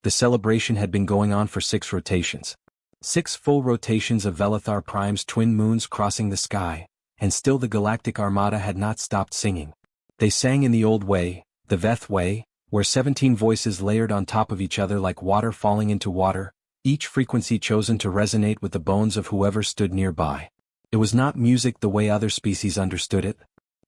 The celebration had been going on for 6 rotations. 6 full rotations of Velithar Prime's twin moons crossing the sky, and still the Galactic Armada had not stopped singing. They sang in the old way, the Veth way, where 17 voices layered on top of each other like water falling into water, each frequency chosen to resonate with the bones of whoever stood nearby. It was not music the way other species understood it.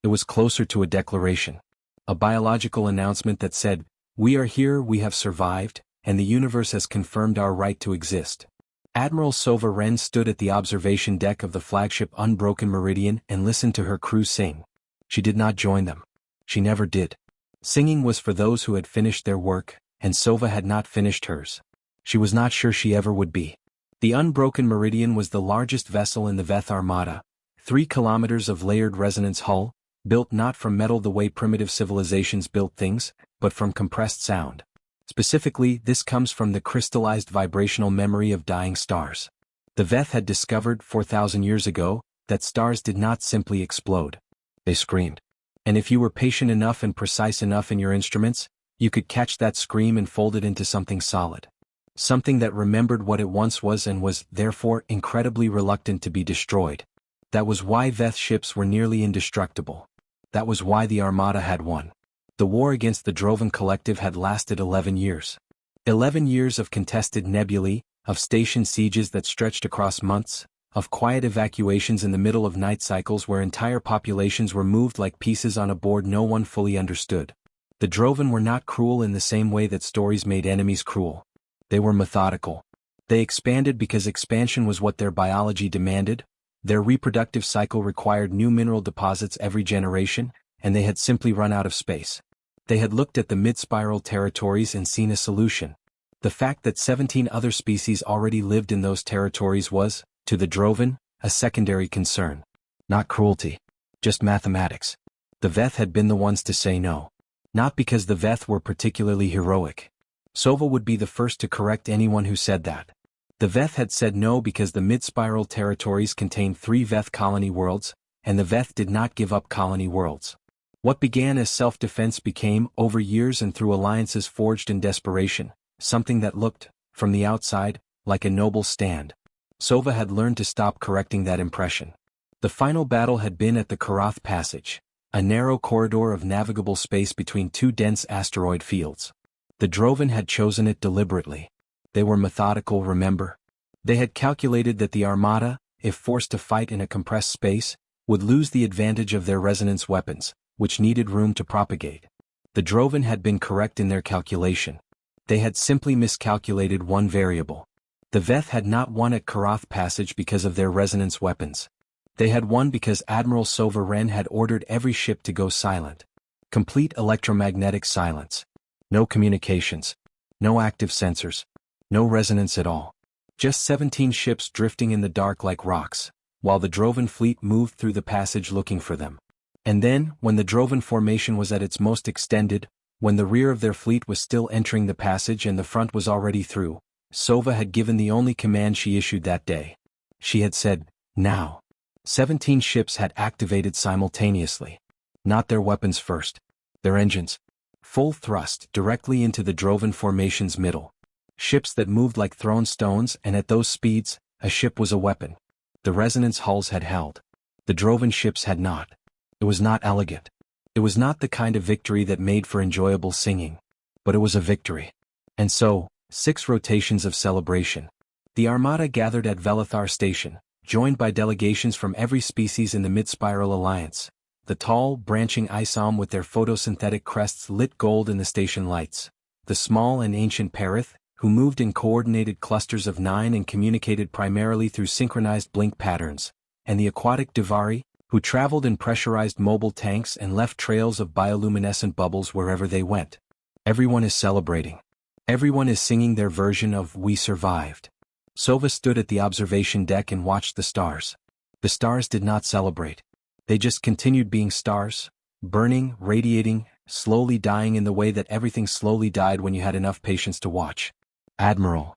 It was closer to a declaration. A biological announcement that said, "We are here, we have survived, and the universe has confirmed our right to exist." Admiral Sova Wren stood at the observation deck of the flagship Unbroken Meridian and listened to her crew sing. She did not join them. She never did. Singing was for those who had finished their work, and Sova had not finished hers. She was not sure she ever would be. The Unbroken Meridian was the largest vessel in the Veth Armada, 3 kilometers of layered resonance hull, built not from metal the way primitive civilizations built things, but from compressed sound. Specifically, this comes from the crystallized vibrational memory of dying stars. The Veth had discovered 4,000 years ago that stars did not simply explode. They screamed. And if you were patient enough and precise enough in your instruments, you could catch that scream and fold it into something solid. Something that remembered what it once was and was, therefore, incredibly reluctant to be destroyed. That was why Veth ships were nearly indestructible. That was why the Armada had won. The war against the Drovan Collective had lasted 11 years. 11 years of contested nebulae, of station sieges that stretched across months, of quiet evacuations in the middle of night cycles where entire populations were moved like pieces on a board no one fully understood. The Drovan were not cruel in the same way that stories made enemies cruel. They were methodical. They expanded because expansion was what their biology demanded. Their reproductive cycle required new mineral deposits every generation, and they had simply run out of space. They had looked at the mid-spiral territories and seen a solution. The fact that 17 other species already lived in those territories was, to the Drovan, a secondary concern. Not cruelty. Just mathematics. The Veth had been the ones to say no. Not because the Veth were particularly heroic. Sova would be the first to correct anyone who said that. The Veth had said no because the mid-spiral territories contained 3 Veth colony worlds, and the Veth did not give up colony worlds. What began as self-defense became, over years and through alliances forged in desperation, something that looked, from the outside, like a noble stand. Sova had learned to stop correcting that impression. The final battle had been at the Karath Passage, a narrow corridor of navigable space between 2 dense asteroid fields. The Drovan had chosen it deliberately. They were methodical, remember? They had calculated that the Armada, if forced to fight in a compressed space, would lose the advantage of their resonance weapons, which needed room to propagate. The Drovan had been correct in their calculation. They had simply miscalculated one variable. The Veth had not won at Karath Passage because of their resonance weapons. They had won because Admiral Sova Wren had ordered every ship to go silent. Complete electromagnetic silence. No communications. No active sensors. No resonance at all. Just 17 ships drifting in the dark like rocks, while the Drovan fleet moved through the passage looking for them. And then, when the Drovan formation was at its most extended, when the rear of their fleet was still entering the passage and the front was already through, Sova had given the only command she issued that day. She had said, "Now." 17 ships had activated simultaneously. Not their weapons first. Their engines. Full thrust directly into the Drovan formation's middle. Ships that moved like thrown stones, and at those speeds, a ship was a weapon. The resonance hulls had held. The Drovan ships had not. It was not elegant. It was not the kind of victory that made for enjoyable singing. But it was a victory. And so, 6 rotations of celebration. The Armada gathered at Velithar Station, joined by delegations from every species in the Mid-Spiral Alliance. The tall, branching Isom with their photosynthetic crests lit gold in the station lights. The small and ancient Perith, who moved in coordinated clusters of 9 and communicated primarily through synchronized blink patterns, and the aquatic Divari, who traveled in pressurized mobile tanks and left trails of bioluminescent bubbles wherever they went. Everyone is celebrating. Everyone is singing their version of "We Survived." Sova stood at the observation deck and watched the stars. The stars did not celebrate. They just continued being stars, burning, radiating, slowly dying in the way that everything slowly died when you had enough patience to watch. Admiral.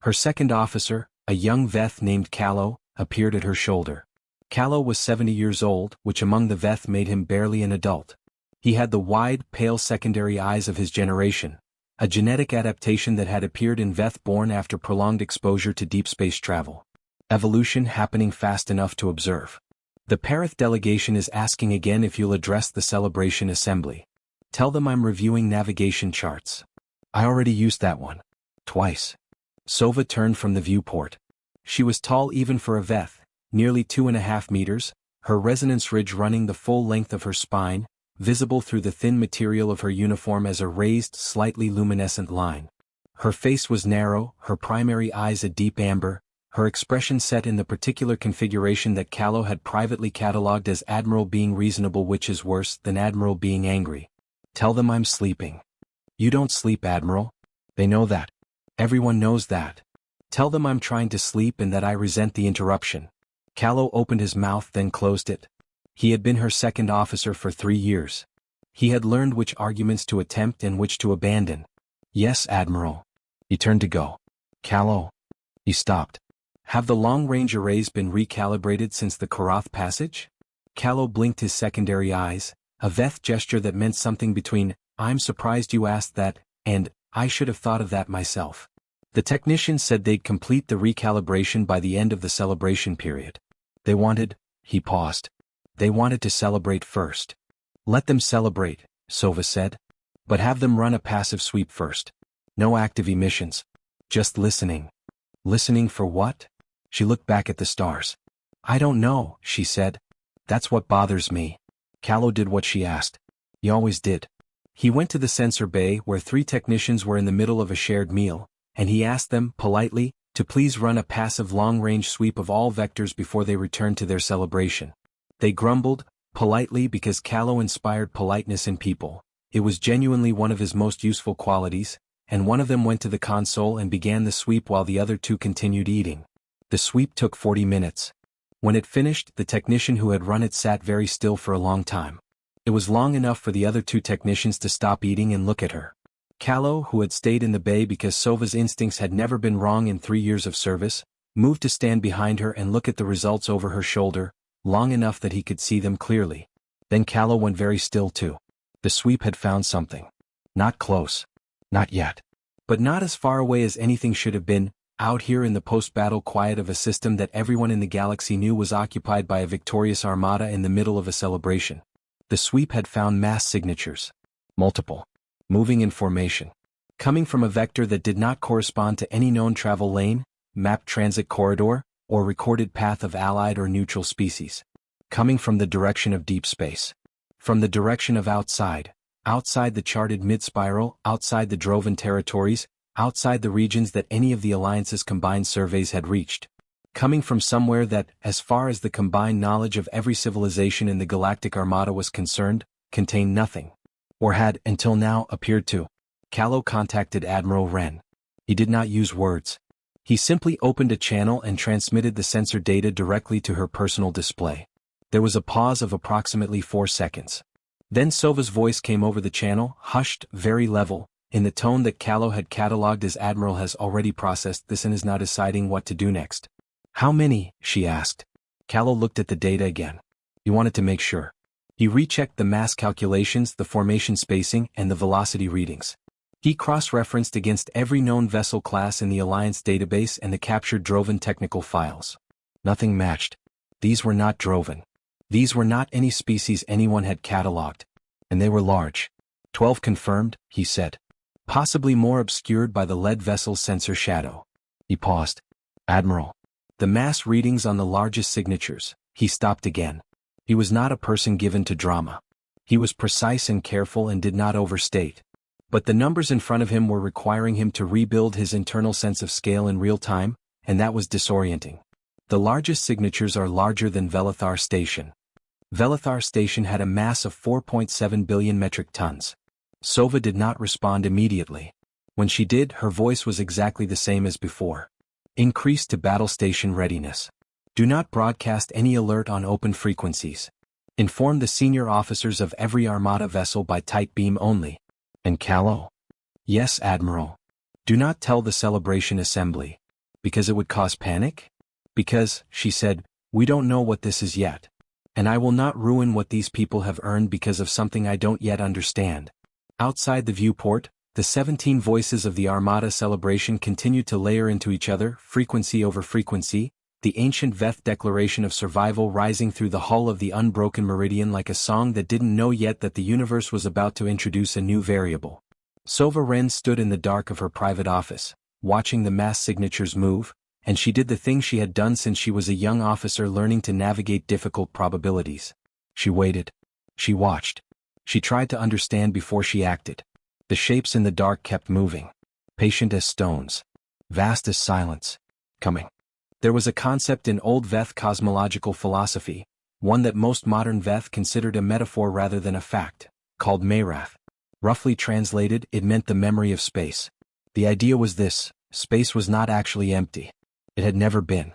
Her second officer, a young Veth named Callow, appeared at her shoulder. Callow was 70 years old, which among the Veth made him barely an adult. He had the wide, pale secondary eyes of his generation, a genetic adaptation that had appeared in Veth born after prolonged exposure to deep space travel. Evolution happening fast enough to observe. The Parath delegation is asking again if you'll address the celebration assembly. Tell them I'm reviewing navigation charts. I already used that one. Twice. Sova turned from the viewport. She was tall even for a Veth, nearly 2.5 meters, her resonance ridge running the full length of her spine, visible through the thin material of her uniform as a raised, slightly luminescent line. Her face was narrow, her primary eyes a deep amber, her expression set in the particular configuration that Callow had privately catalogued as Admiral being reasonable, which is worse than Admiral being angry. Tell them I'm sleeping. You don't sleep, Admiral. They know that. Everyone knows that. Tell them I'm trying to sleep and that I resent the interruption. Callow opened his mouth then closed it. He had been her second officer for 3 years. He had learned which arguments to attempt and which to abandon. Yes, Admiral. He turned to go. Callow. He stopped. Have the long-range arrays been recalibrated since the Karath passage? Callow blinked his secondary eyes, a Veth gesture that meant something between, I'm surprised you asked that, and, I should have thought of that myself. The technicians said they'd complete the recalibration by the end of the celebration period. They wanted, he paused. They wanted to celebrate first. Let them celebrate, Sova said. But have them run a passive sweep first. No active emissions. Just listening. Listening for what? She looked back at the stars. I don't know, she said. That's what bothers me. Callow did what she asked. He always did. He went to the sensor bay where 3 technicians were in the middle of a shared meal, and he asked them, politely, to please run a passive long-range sweep of all vectors before they returned to their celebration. They grumbled, politely, because Callow inspired politeness in people. It was genuinely one of his most useful qualities, and one of them went to the console and began the sweep while the other 2 continued eating. The sweep took 40 minutes. When it finished, the technician who had run it sat very still for a long time. It was long enough for the other 2 technicians to stop eating and look at her. Callow, who had stayed in the bay because Sova's instincts had never been wrong in 3 years of service, moved to stand behind her and look at the results over her shoulder, long enough that he could see them clearly. Then Callow went very still too. The sweep had found something. Not close. Not yet. But not as far away as anything should have been, out here in the post-battle quiet of a system that everyone in the galaxy knew was occupied by a victorious armada in the middle of a celebration. The sweep had found mass signatures. Multiple. Moving in formation. Coming from a vector that did not correspond to any known travel lane, mapped transit corridor, or recorded path of allied or neutral species. Coming from the direction of deep space. From the direction of outside the charted mid-spiral, outside the Drovan territories, outside the regions that any of the Alliance's combined surveys had reached. Coming from somewhere that, as far as the combined knowledge of every civilization in the Galactic Armada was concerned, contained nothing. Or had, until now, appeared to. Callow contacted Admiral Wren. He did not use words. He simply opened a channel and transmitted the sensor data directly to her personal display. There was a pause of approximately 4 seconds. Then Sova's voice came over the channel, hushed, very level, in the tone that Callow had catalogued as Admiral has already processed this and is now deciding what to do next. How many? She asked. Callow looked at the data again. He wanted to make sure. He rechecked the mass calculations, the formation spacing, and the velocity readings. He cross-referenced against every known vessel class in the Alliance database and the captured Drovan technical files. Nothing matched. These were not Drovan. These were not any species anyone had catalogued. And they were large. 12 confirmed, he said. Possibly more obscured by the lead vessel's sensor shadow. He paused. Admiral. The mass readings on the largest signatures. He stopped again. He was not a person given to drama. He was precise and careful and did not overstate. But the numbers in front of him were requiring him to rebuild his internal sense of scale in real time, and that was disorienting. The largest signatures are larger than Velithar Station. Velithar Station had a mass of 4.7 billion metric tons. Sova did not respond immediately. When she did, her voice was exactly the same as before. Increase to battle station readiness. Do not broadcast any alert on open frequencies. Inform the senior officers of every Armada vessel by tight beam only. And Callow? Yes, Admiral. Do not tell the celebration assembly. Because it would cause panic? Because, she said, we don't know what this is yet. And I will not ruin what these people have earned because of something I don't yet understand. Outside the viewport, The 17 voices of the Armada celebration continued to layer into each other, frequency over frequency, the ancient Veth declaration of survival rising through the hull of the unbroken meridian like a song that didn't know yet that the universe was about to introduce a new variable. Sova Wren stood in the dark of her private office, watching the mass signatures move, and she did the thing she had done since she was a young officer learning to navigate difficult probabilities. She waited. She watched. She tried to understand before she acted. The shapes in the dark kept moving. Patient as stones. Vast as silence. Coming. There was a concept in old Veth cosmological philosophy, one that most modern Veth considered a metaphor rather than a fact, called Mayrath. Roughly translated, it meant the memory of space. The idea was this: space was not actually empty. It had never been.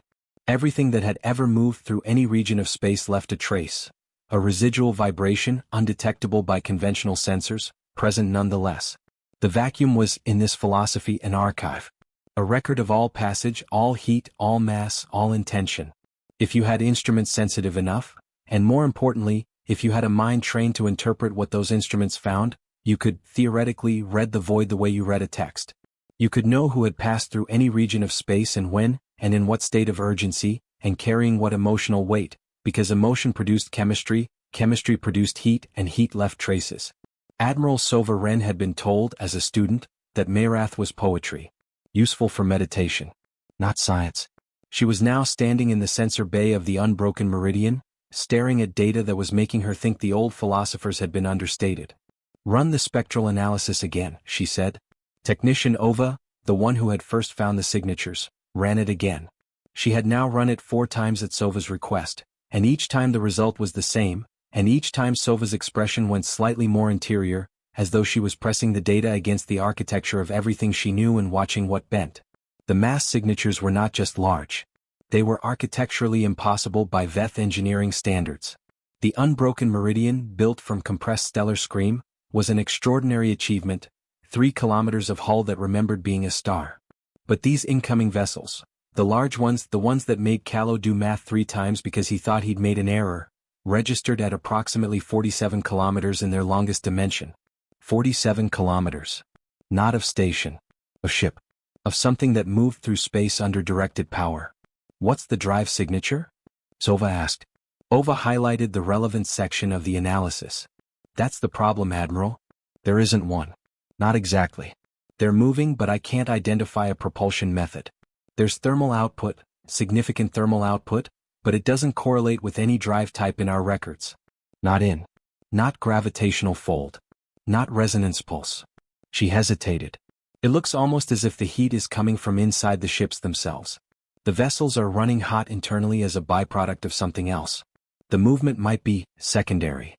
Everything that had ever moved through any region of space left a trace, a residual vibration, undetectable by conventional sensors, present nonetheless. The vacuum was, in this philosophy, an archive. A record of all passage, all heat, all mass, all intention. If you had instruments sensitive enough, and more importantly, if you had a mind trained to interpret what those instruments found, you could, theoretically, read the void the way you read a text. You could know who had passed through any region of space and when, and in what state of urgency, and carrying what emotional weight, because emotion produced chemistry, chemistry produced heat, and heat left traces. Admiral Sova Wren had been told, as a student, that Mayrath was poetry. Useful for meditation. Not science. She was now standing in the sensor bay of the unbroken meridian, staring at data that was making her think the old philosophers had been understated. "Run the spectral analysis again," she said. Technician Ova, the one who had first found the signatures, ran it again. She had now run it 4 times at Sova's request, and each time the result was the same, and each time Sova's expression went slightly more interior, as though she was pressing the data against the architecture of everything she knew and watching what bent. The mass signatures were not just large. They were architecturally impossible by Veth engineering standards. The unbroken meridian, built from compressed stellar scream, was an extraordinary achievement, 3 kilometers of hull that remembered being a star. But these incoming vessels, the large ones, the ones that made Callow do math 3 times because he thought he'd made an error, registered at approximately 47 kilometers in their longest dimension. 47 kilometers. Not of station. Of ship. Of something that moved through space under directed power. "What's the drive signature?" Sova asked. Ova highlighted the relevant section of the analysis. "That's the problem, Admiral. There isn't one. Not exactly. They're moving, but I can't identify a propulsion method. There's thermal output, significant thermal output, but it doesn't correlate with any drive type in our records. Not gravitational fold. Not resonance pulse." She hesitated. "It looks almost as if the heat is coming from inside the ships themselves. The vessels are running hot internally as a byproduct of something else. The movement might be secondary."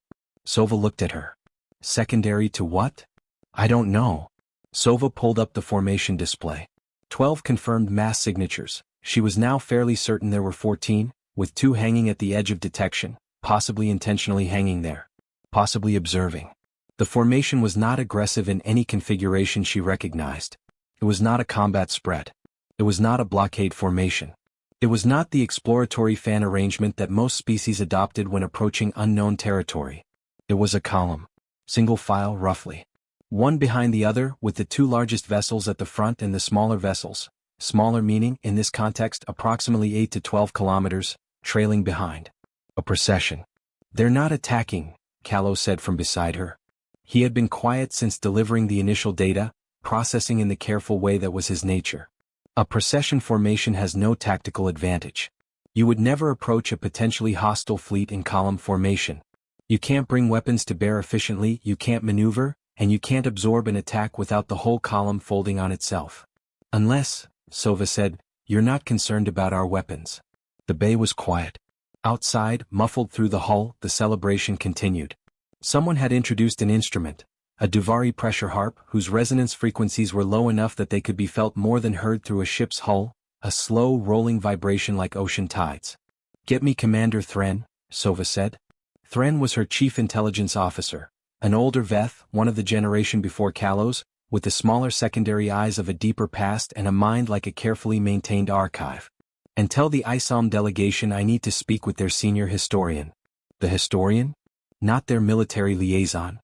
Sova looked at her. "Secondary to what?" "I don't know." Sova pulled up the formation display. 12 confirmed mass signatures. She was now fairly certain there were 14, with 2 hanging at the edge of detection, possibly intentionally hanging there. Possibly observing. The formation was not aggressive in any configuration she recognized. It was not a combat spread. It was not a blockade formation. It was not the exploratory fan arrangement that most species adopted when approaching unknown territory. It was a column. Single file roughly. One behind the other, with the 2 largest vessels at the front and the smaller vessels, smaller meaning, in this context, approximately 8 to 12 kilometers, trailing behind. A procession. "They're not attacking," Callow said from beside her. He had been quiet since delivering the initial data, processing in the careful way that was his nature. A procession formation has no tactical advantage. You would never approach a potentially hostile fleet in column formation. You can't bring weapons to bear efficiently, you can't maneuver, and you can't absorb an attack without the whole column folding on itself. "Unless," Sova said, "you're not concerned about our weapons." The bay was quiet. Outside, muffled through the hull, the celebration continued. Someone had introduced an instrument, a Duvari pressure harp whose resonance frequencies were low enough that they could be felt more than heard through a ship's hull, a slow rolling vibration like ocean tides. "Get me Commander Thren," Sova said. Thren was her chief intelligence officer, an older Veth, one of the generation before Callow's, with the smaller secondary eyes of a deeper past and a mind like a carefully maintained archive. "And tell the ISOM delegation I need to speak with their senior historian." The historian? Not their military liaison.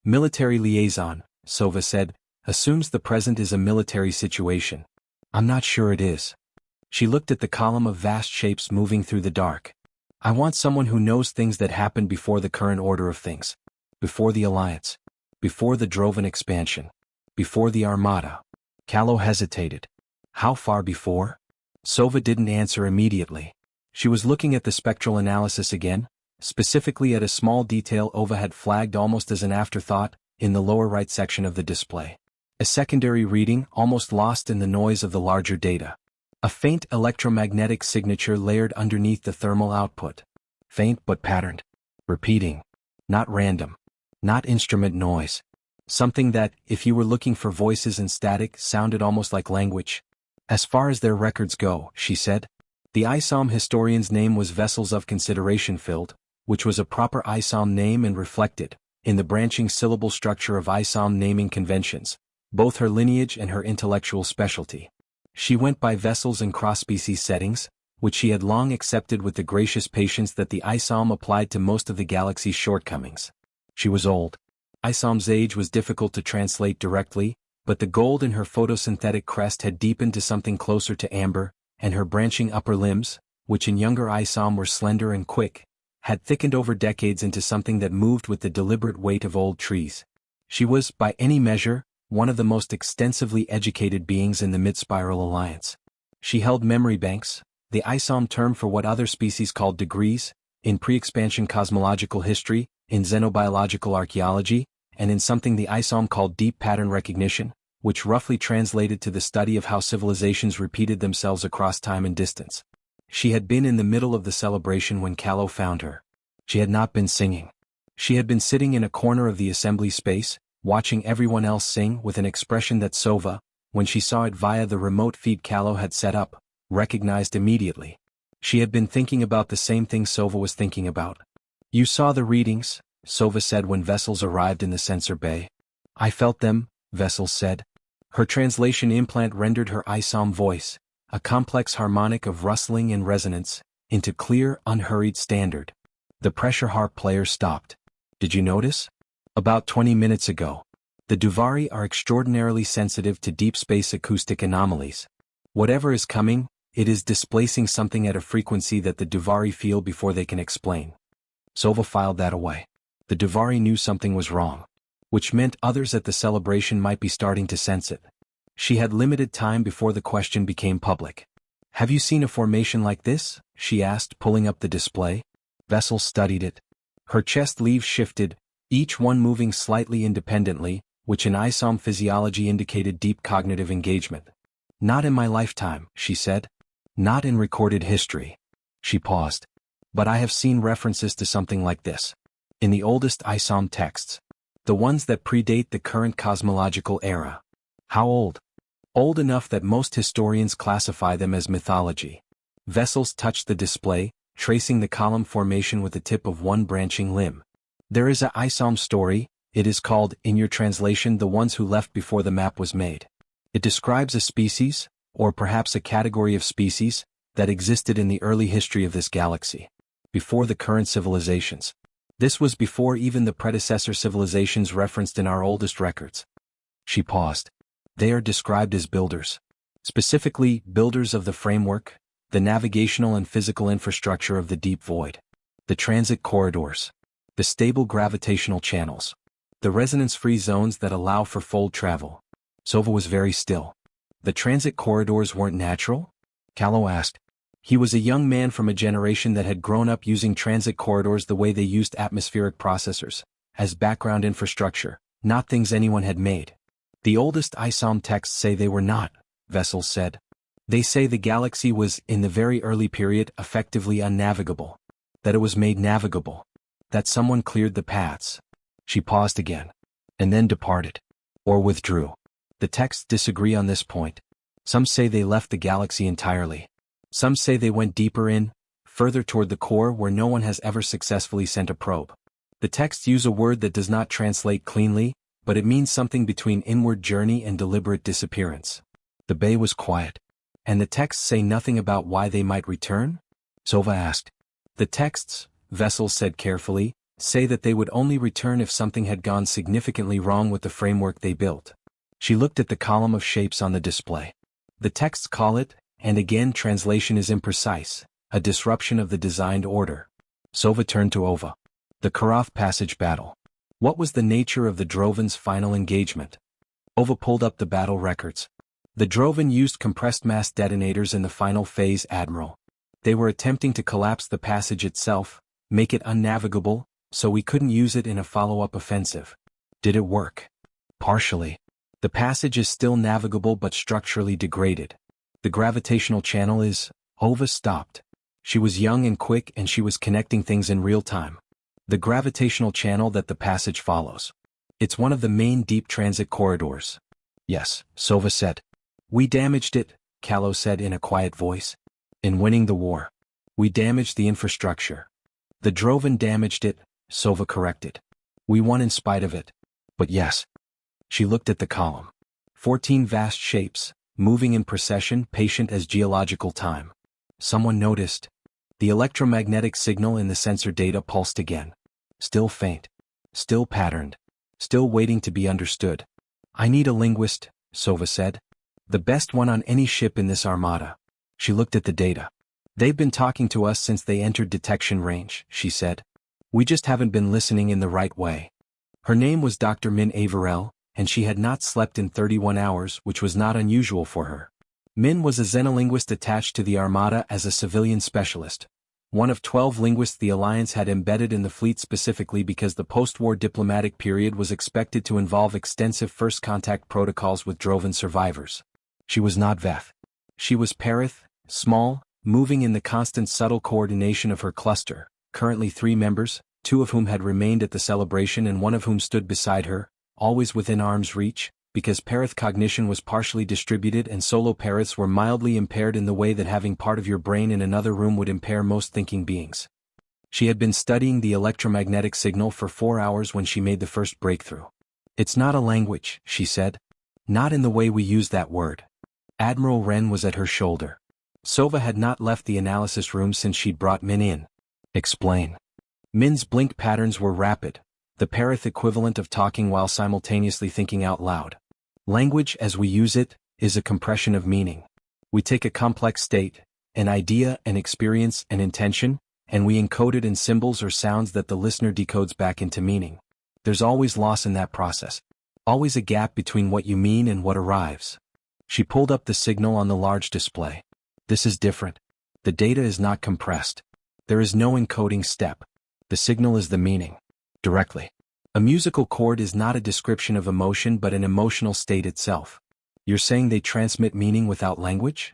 "Military liaison," Sova said, assumes the present is a military situation. I'm not sure it is. She looked at the column of vast shapes moving through the dark. I want someone who knows things that happened before the current order of things. Before the Alliance. Before the Drovan expansion. Before the Armada. Callow hesitated. How far before? Sova didn't answer immediately. She was looking at the spectral analysis again, specifically at a small detail Ova had flagged almost as an afterthought, in the lower right section of the display. A secondary reading almost lost in the noise of the larger data. A faint electromagnetic signature layered underneath the thermal output. Faint but patterned. Repeating. Not random. Not instrument noise. Something that, if you were looking for voices and static, sounded almost like language. As far as their records go, she said. The ISOM historian's name was Vessels of Consideration Filled, which was a proper ISOM name and reflected, in the branching syllable structure of ISOM naming conventions, both her lineage and her intellectual specialty. She went by Vessels in cross-species settings, which she had long accepted with the gracious patience that the ISOM applied to most of the galaxy's shortcomings. She was old. ISOM's age was difficult to translate directly, but the gold in her photosynthetic crest had deepened to something closer to amber, and her branching upper limbs, which in younger ISOM were slender and quick, had thickened over decades into something that moved with the deliberate weight of old trees. She was, by any measure, one of the most extensively educated beings in the Mid-Spiral Alliance. She held memory banks, the ISOM term for what other species called degrees, in pre-expansion cosmological history, in xenobiological archaeology, and in something the ISOM called deep pattern recognition, which roughly translated to the study of how civilizations repeated themselves across time and distance. She had been in the middle of the celebration when Callow found her. She had not been singing. She had been sitting in a corner of the assembly space, watching everyone else sing with an expression that Sova, when she saw it via the remote feed Callow had set up, recognized immediately. She had been thinking about the same thing Sova was thinking about. You saw the readings, Sova said when Vessels arrived in the sensor bay. I felt them, Vessels said. Her translation implant rendered her ISOM voice, a complex harmonic of rustling and resonance, into clear, unhurried standard. The pressure harp player stopped. Did you notice? About 20 minutes ago. The Duvari are extraordinarily sensitive to deep space acoustic anomalies. Whatever is coming, it is displacing something at a frequency that the Duvari feel before they can explain. Sova filed that away. The Duvari knew something was wrong, which meant others at the celebration might be starting to sense it. She had limited time before the question became public. Have you seen a formation like this? She asked, pulling up the display. Vessels studied it. Her chest leaves shifted, each one moving slightly independently, which in ISOM physiology indicated deep cognitive engagement. Not in my lifetime, she said. Not in recorded history. She paused. But I have seen references to something like this. In the oldest ISOM texts. The ones that predate the current cosmological era. How old? Old enough that most historians classify them as mythology. Vessels touched the display, tracing the column formation with the tip of one branching limb. There is a ISOM story, it is called, in your translation, The Ones Who Left Before the Map Was Made. It describes a species, or perhaps a category of species, that existed in the early history of this galaxy. Before the current civilizations. This was before even the predecessor civilizations referenced in our oldest records. She paused. They are described as builders. Specifically, builders of the framework, the navigational and physical infrastructure of the deep void. The transit corridors. The stable gravitational channels. The resonance-free zones that allow for fold travel. Sova was very still. The transit corridors weren't natural? Callow asked. He was a young man from a generation that had grown up using transit corridors the way they used atmospheric processors, as background infrastructure, not things anyone had made. The oldest ISOM texts say they were not, Vessels said. They say the galaxy was, in the very early period, effectively unnavigable. That it was made navigable. That someone cleared the paths. She paused again. And then departed. Or withdrew. The texts disagree on this point. Some say they left the galaxy entirely. Some say they went deeper in, further toward the core where no one has ever successfully sent a probe. The texts use a word that does not translate cleanly, but it means something between inward journey and deliberate disappearance. The bay was quiet. And the texts say nothing about why they might return? Sova asked. The texts, Vessels said carefully, say that they would only return if something had gone significantly wrong with the framework they built. She looked at the column of shapes on the display. The texts call it, and again translation is imprecise, a disruption of the designed order. Sova turned to Ova. The Karath Passage battle. What was the nature of the Droven's final engagement? Ova pulled up the battle records. The Droven used compressed mass detonators in the final phase, Admiral. They were attempting to collapse the passage itself, make it unnavigable, so we couldn't use it in a follow-up offensive. Did it work? Partially. The passage is still navigable but structurally degraded. The gravitational channel is... Ova stopped. She was young and quick and she was connecting things in real time. The gravitational channel that the passage follows. It's one of the main deep transit corridors. Yes, Sova said. We damaged it, Kallo said in a quiet voice. In winning the war. We damaged the infrastructure. The Droven damaged it, Sova corrected. We won in spite of it. But yes. She looked at the column. 14 vast shapes, moving in procession, patient as geological time. Someone noticed. The electromagnetic signal in the sensor data pulsed again. Still faint. Still patterned. Still waiting to be understood. I need a linguist, Sova said. The best one on any ship in this armada. She looked at the data. They've been talking to us since they entered detection range, she said. We just haven't been listening in the right way. Her name was Dr. Min Averell, and she had not slept in 31 hours, which was not unusual for her. Min was a xenolinguist attached to the Armada as a civilian specialist. One of 12 linguists the Alliance had embedded in the fleet specifically because the post-war diplomatic period was expected to involve extensive first contact protocols with Droven survivors. She was not Veth. She was Perith, small, moving in the constant subtle coordination of her cluster, currently 3 members, 2 of whom had remained at the celebration and 1 of whom stood beside her, always within arm's reach, because Perith cognition was partially distributed and solo Periths were mildly impaired in the way that having part of your brain in another room would impair most thinking beings. She had been studying the electromagnetic signal for 4 hours when she made the first breakthrough. It's not a language, she said. Not in the way we use that word. Admiral Wren was at her shoulder. Sova had not left the analysis room since she'd brought Min in. Explain. Min's blink patterns were rapid, the Perith equivalent of talking while simultaneously thinking out loud. Language, as we use it, is a compression of meaning. We take a complex state, an idea, an experience, an intention, and we encode it in symbols or sounds that the listener decodes back into meaning. There's always loss in that process. Always a gap between what you mean and what arrives. She pulled up the signal on the large display. This is different. The data is not compressed. There is no encoding step. The signal is the meaning. Directly. A musical chord is not a description of emotion but an emotional state itself. You're saying they transmit meaning without language?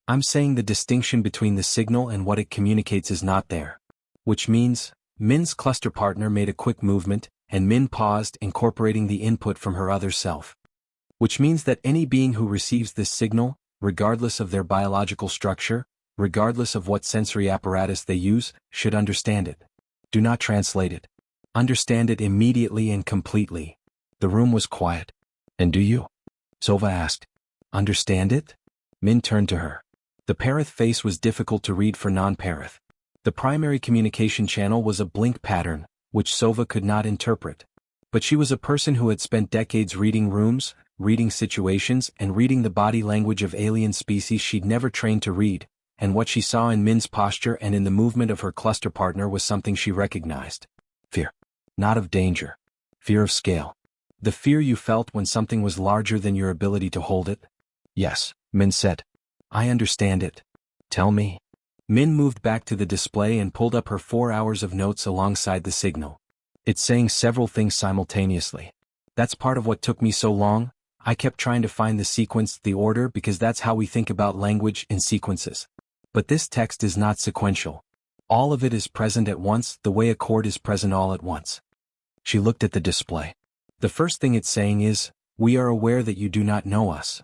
I'm saying the distinction between the signal and what it communicates is not there. Which means, Min's cluster partner made a quick movement, and Min paused, incorporating the input from her other self. Which means that any being who receives this signal, regardless of their biological structure, regardless of what sensory apparatus they use, should understand it. Do not translate it. Understand it immediately and completely. The room was quiet. And do you? Sova asked. Understand it? Min turned to her. The Perith face was difficult to read for non-Perith. The primary communication channel was a blink pattern, which Sova could not interpret. But she was a person who had spent decades reading rooms, reading situations, and reading the body language of alien species she'd never trained to read, and what she saw in Min's posture and in the movement of her cluster partner was something she recognized. Fear. Not of danger. Fear of scale. The fear you felt when something was larger than your ability to hold it? Yes, Min said. I understand it. Tell me. Min moved back to the display and pulled up her 4 hours of notes alongside the signal. It's saying several things simultaneously. That's part of what took me so long. I kept trying to find the sequence, the order, because that's how we think about language in sequences. But this text is not sequential. All of it is present at once, the way a chord is present all at once. She looked at the display. The first thing it's saying is, we are aware that you do not know us.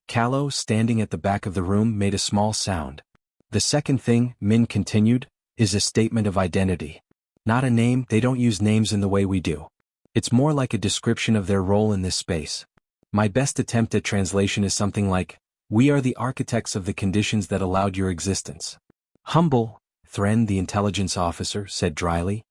Kallo, standing at the back of the room, made a small sound. The second thing, Min continued, is a statement of identity. Not a name, they don't use names in the way we do. It's more like a description of their role in this space. My best attempt at translation is something like, we are the architects of the conditions that allowed your existence. Humble, Thren, the intelligence officer, said dryly.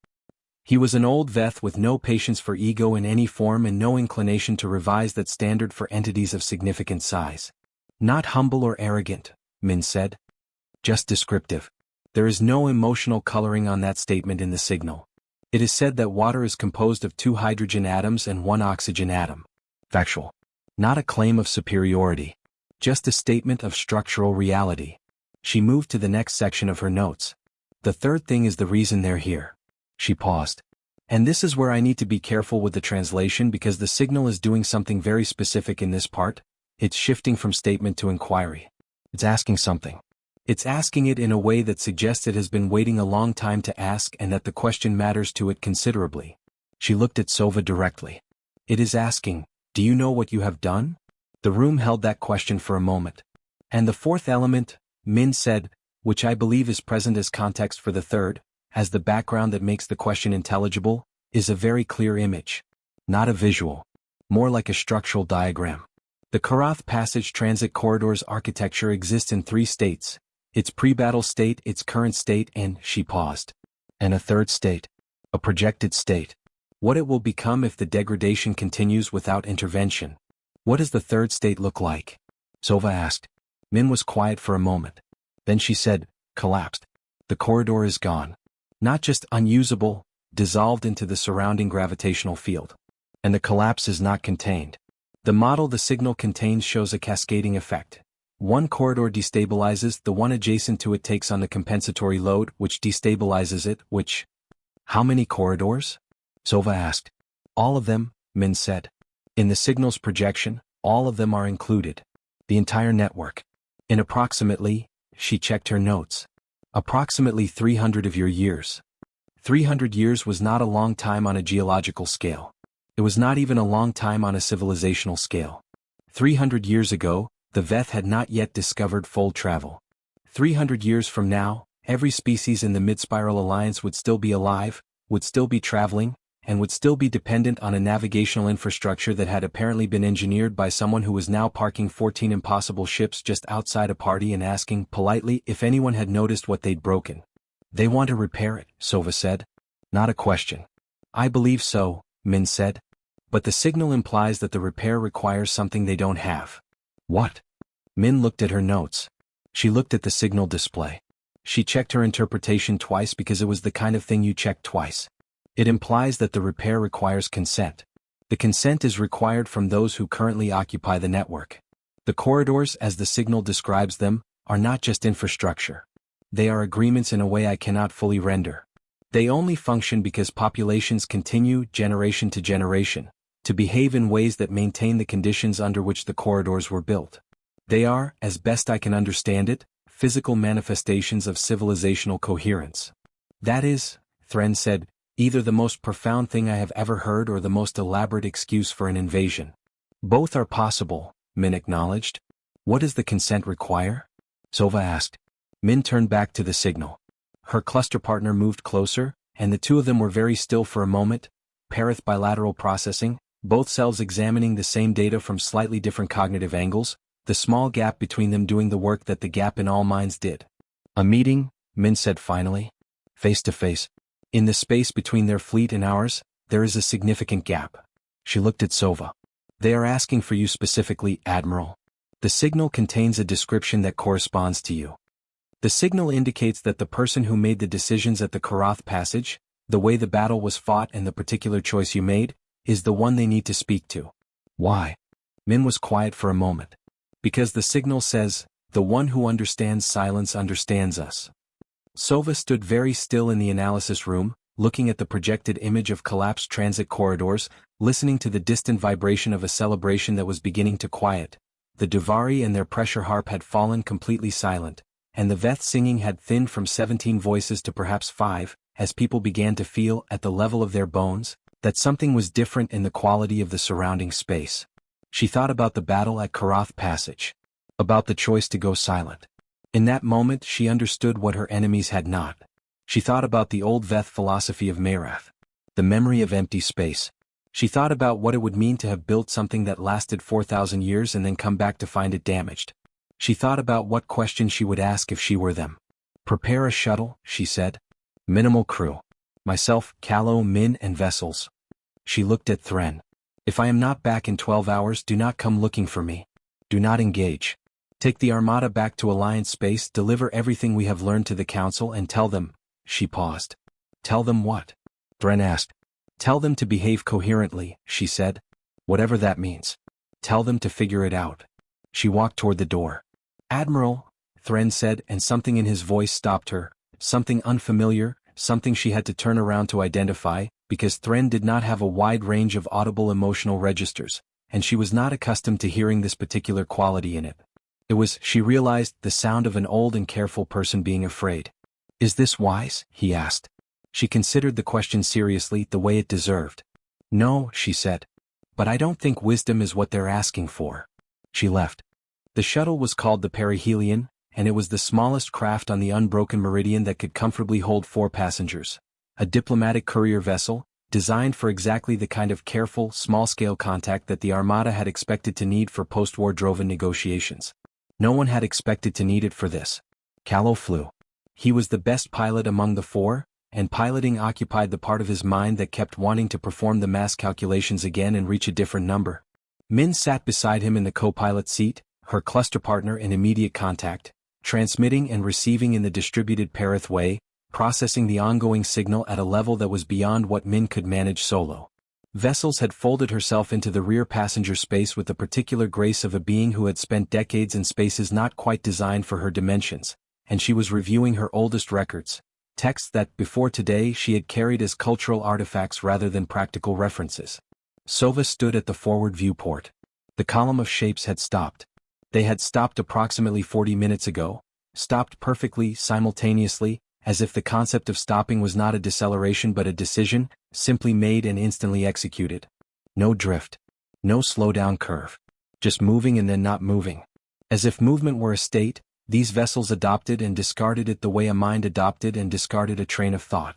He was an old Veth with no patience for ego in any form and no inclination to revise that standard for entities of significant size. Not humble or arrogant, Min said. Just descriptive. There is no emotional coloring on that statement in the signal. It is said that water is composed of 2 hydrogen atoms and 1 oxygen atom. Factual. Not a claim of superiority. Just a statement of structural reality. She moved to the next section of her notes. The third thing is the reason they're here. She paused. And this is where I need to be careful with the translation because the signal is doing something very specific in this part. It's shifting from statement to inquiry. It's asking something. It's asking it in a way that suggests it has been waiting a long time to ask and that the question matters to it considerably. She looked at Sova directly. It is asking, do you know what you have done? The room held that question for a moment. And the fourth element, Min said, which I believe is present as context for the third, as the background that makes the question intelligible, is a very clear image. Not a visual. More like a structural diagram. The Karath Passage Transit Corridor's architecture exists in 3 states. Its pre-battle state, its current state, and, she paused. And a third state. A projected state. What it will become if the degradation continues without intervention. What does the third state look like? Sova asked. Min was quiet for a moment. Then she said, collapsed. The corridor is gone. Not just unusable, dissolved into the surrounding gravitational field. And the collapse is not contained. The model the signal contains shows a cascading effect. One corridor destabilizes, the one adjacent to it takes on the compensatory load, which destabilizes it, which... How many corridors? Sova asked. All of them, Min said. In the signal's projection, all of them are included. The entire network. In approximately, she checked her notes. Approximately 300 of your years. 300 years was not a long time on a geological scale. It was not even a long time on a civilizational scale. 300 years ago, the Veth had not yet discovered fold travel. 300 years from now, every species in the Mid-Spiral Alliance would still be alive, would still be traveling, and would still be dependent on a navigational infrastructure that had apparently been engineered by someone who was now parking 14 impossible ships just outside a party and asking politely if anyone had noticed what they'd broken. They want to repair it, Sova said. Not a question. I believe so, Min said. But the signal implies that the repair requires something they don't have. What? Min looked at her notes. She looked at the signal display. She checked her interpretation twice because it was the kind of thing you check twice. It implies that the repair requires consent. The consent is required from those who currently occupy the network. The corridors, as the signal describes them, are not just infrastructure. They are agreements in a way I cannot fully render. They only function because populations continue, generation to generation, to behave in ways that maintain the conditions under which the corridors were built. They are, as best I can understand it, physical manifestations of civilizational coherence. That is, Thren said, either the most profound thing I have ever heard or the most elaborate excuse for an invasion. Both are possible, Min acknowledged. What does the consent require? Sova asked. Min turned back to the signal. Her cluster partner moved closer, and the two of them were very still for a moment, Parath bilateral processing, both cells examining the same data from slightly different cognitive angles, the small gap between them doing the work that the gap in all minds did. A meeting, Min said finally. Face to face. In the space between their fleet and ours, there is a significant gap. She looked at Sova. They are asking for you specifically, Admiral. The signal contains a description that corresponds to you. The signal indicates that the person who made the decisions at the Karath Passage, the way the battle was fought and the particular choice you made, is the one they need to speak to. Why? Min was quiet for a moment. Because the signal says, the one who understands silence understands us. Sova stood very still in the analysis room, looking at the projected image of collapsed transit corridors, listening to the distant vibration of a celebration that was beginning to quiet. The Duvari and their pressure harp had fallen completely silent, and the Veth singing had thinned from 17 voices to perhaps 5, as people began to feel, at the level of their bones, that something was different in the quality of the surrounding space. She thought about the battle at Karath Passage. About the choice to go silent. In that moment she understood what her enemies had not. She thought about the old Veth philosophy of Merath. The memory of empty space. She thought about what it would mean to have built something that lasted 4,000 years and then come back to find it damaged. She thought about what questions she would ask if she were them. Prepare a shuttle, she said. Minimal crew. Myself, Callow, Min, and vessels. She looked at Thren. If I am not back in 12 hours, do not come looking for me. Do not engage. Take the Armada back to Alliance space, deliver everything we have learned to the Council, and tell them. She paused. Tell them what? Thren asked. Tell them to behave coherently, she said. Whatever that means. Tell them to figure it out. She walked toward the door. Admiral, Thren said, and something in his voice stopped her, something unfamiliar, something she had to turn around to identify, because Thren did not have a wide range of audible emotional registers, and she was not accustomed to hearing this particular quality in it. It was, she realized, the sound of an old and careful person being afraid. Is this wise? He asked. She considered the question seriously, the way it deserved. No, she said. But I don't think wisdom is what they're asking for. She left. The shuttle was called the Perihelion, and it was the smallest craft on the unbroken meridian that could comfortably hold 4 passengers. A diplomatic courier vessel, designed for exactly the kind of careful, small-scale contact that the Armada had expected to need for post-war Drovan negotiations. No one had expected to need it for this. Callow flew. He was the best pilot among the 4, and piloting occupied the part of his mind that kept wanting to perform the mass calculations again and reach a different number. Min sat beside him in the co-pilot seat, her cluster partner in immediate contact, transmitting and receiving in the distributed Perith way, processing the ongoing signal at a level that was beyond what Min could manage solo. Vessels had folded herself into the rear passenger space with the particular grace of a being who had spent decades in spaces not quite designed for her dimensions, and she was reviewing her oldest records, texts that, before today, she had carried as cultural artifacts rather than practical references. Sova stood at the forward viewport. The column of shapes had stopped. They had stopped approximately 40 minutes ago, stopped perfectly, simultaneously, as if the concept of stopping was not a deceleration but a decision, simply made and instantly executed. No drift. No slowdown curve. Just moving and then not moving. As if movement were a state, these vessels adopted and discarded it the way a mind adopted and discarded a train of thought.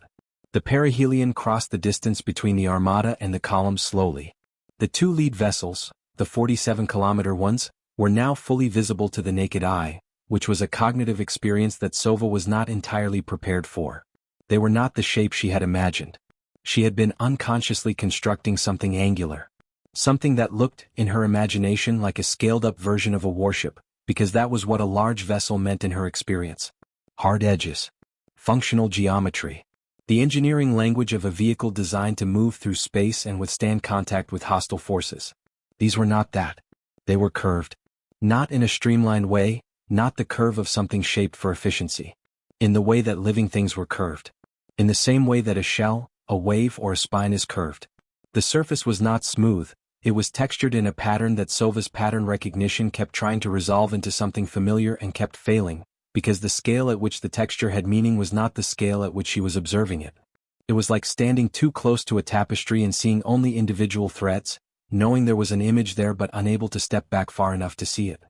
The perihelion crossed the distance between the Armada and the column slowly. The 2 lead vessels, the 47-kilometer ones, were now fully visible to the naked eye, which was a cognitive experience that Sova was not entirely prepared for. They were not the shape she had imagined. She had been unconsciously constructing something angular. Something that looked, in her imagination, like a scaled-up version of a warship, because that was what a large vessel meant in her experience. Hard edges. Functional geometry. The engineering language of a vehicle designed to move through space and withstand contact with hostile forces. These were not that. They were curved. Not in a streamlined way, not the curve of something shaped for efficiency. In the way that living things were curved. In the same way that a shell, a wave, or a spine is curved. The surface was not smooth, it was textured in a pattern that Sova's pattern recognition kept trying to resolve into something familiar and kept failing, because the scale at which the texture had meaning was not the scale at which she was observing it. It was like standing too close to a tapestry and seeing only individual threads, knowing there was an image there but unable to step back far enough to see it.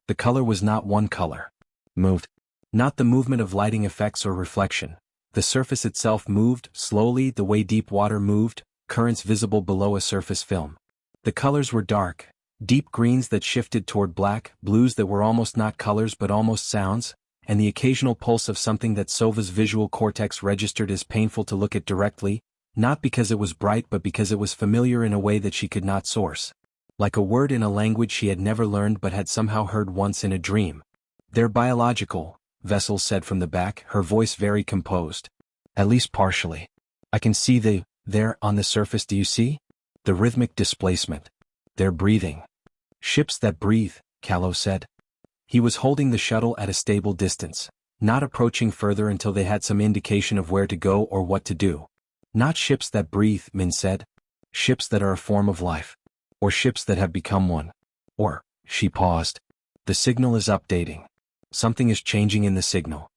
The color was not one color. Moved. Not the movement of lighting effects or reflection. The surface itself moved, slowly, the way deep water moved, currents visible below a surface film. The colors were dark, deep greens that shifted toward black, blues that were almost not colors but almost sounds, and the occasional pulse of something that Sova's visual cortex registered as painful to look at directly, not because it was bright but because it was familiar in a way that she could not source. Like a word in a language she had never learned but had somehow heard once in a dream. They're biological, Vessels said from the back, her voice very composed. At least partially. I can see there on the surface, do you see? The rhythmic displacement. They're breathing. Ships that breathe, Callow said. He was holding the shuttle at a stable distance, not approaching further until they had some indication of where to go or what to do. Not ships that breathe, Min said. Ships that are a form of life. Or ships that have become one. Or, she paused. The signal is updating. Something is changing in the signal.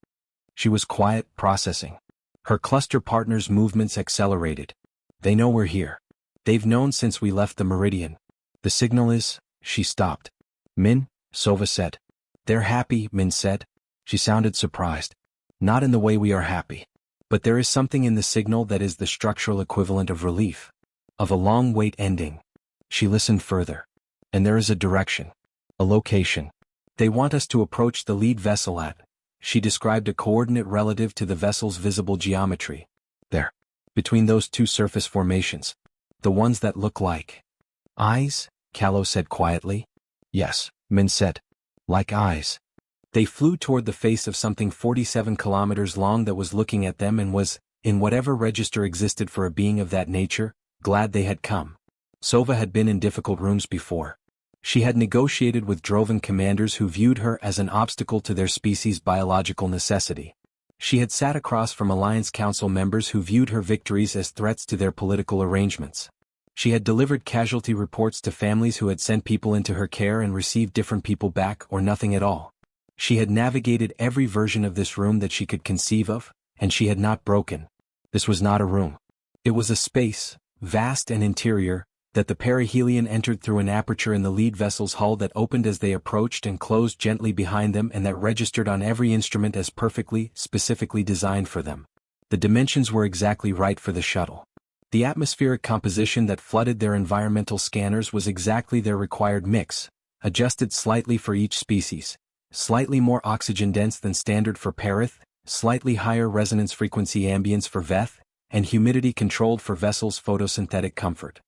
She was quiet, processing. Her cluster partners' movements accelerated. They know we're here. They've known since we left the meridian. The signal is, she stopped. Min, Sova said. They're happy, Min said. She sounded surprised. Not in the way we are happy. But there is something in the signal that is the structural equivalent of relief. Of a long wait ending. She listened further. And there is a direction. A location. They want us to approach the lead vessel at. She described a coordinate relative to the vessel's visible geometry. There. between those two surface formations. The ones that look like eyes, Callow said quietly. Yes, Min said. Like eyes. They flew toward the face of something 47 kilometers long that was looking at them and was, in whatever register existed for a being of that nature, glad they had come. Sova had been in difficult rooms before. She had negotiated with Drovan commanders who viewed her as an obstacle to their species' biological necessity. She had sat across from Alliance Council members who viewed her victories as threats to their political arrangements. She had delivered casualty reports to families who had sent people into her care and received different people back or nothing at all. She had navigated every version of this room that she could conceive of, and she had not broken. This was not a room. It was a space, vast and interior, that the perihelion entered through an aperture in the lead vessel's hull that opened as they approached and closed gently behind them and that registered on every instrument as perfectly, specifically designed for them. The dimensions were exactly right for the shuttle. The atmospheric composition that flooded their environmental scanners was exactly their required mix, adjusted slightly for each species, slightly more oxygen-dense than standard for Perith, slightly higher resonance frequency ambience for Veth, and humidity controlled for vessels' photosynthetic comfort.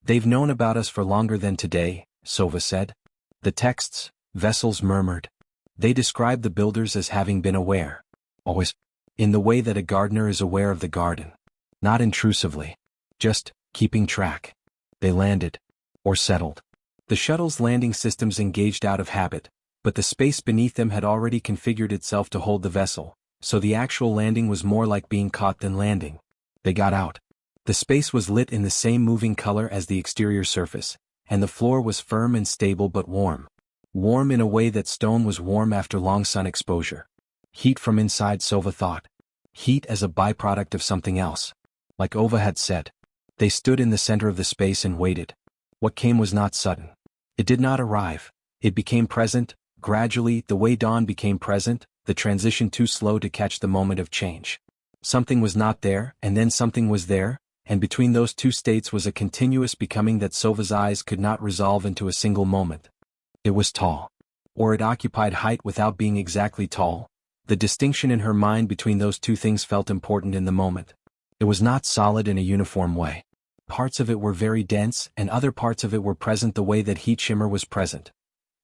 They've known about us for longer than today, Sova said. The texts, Vessels murmured. They described the builders as having been aware. Always. In the way that a gardener is aware of the garden. Not intrusively. Just, keeping track. They landed. Or settled. The shuttle's landing systems engaged out of habit, but the space beneath them had already configured itself to hold the vessel, so the actual landing was more like being caught than landing. They got out. The space was lit in the same moving color as the exterior surface, and the floor was firm and stable but warm. Warm in a way that stone was warm after long sun exposure. Heat from inside, Sova thought. Heat as a byproduct of something else. Like Ova had said. They stood in the center of the space and waited. What came was not sudden. It did not arrive. It became present, gradually, the way dawn became present, the transition too slow to catch the moment of change. Something was not there, and then something was there, and between those two states was a continuous becoming that Sova's eyes could not resolve into a single moment. It was tall. Or it occupied height without being exactly tall. The distinction in her mind between those two things felt important in the moment. It was not solid in a uniform way. Parts of it were very dense, and other parts of it were present the way that heat shimmer was present.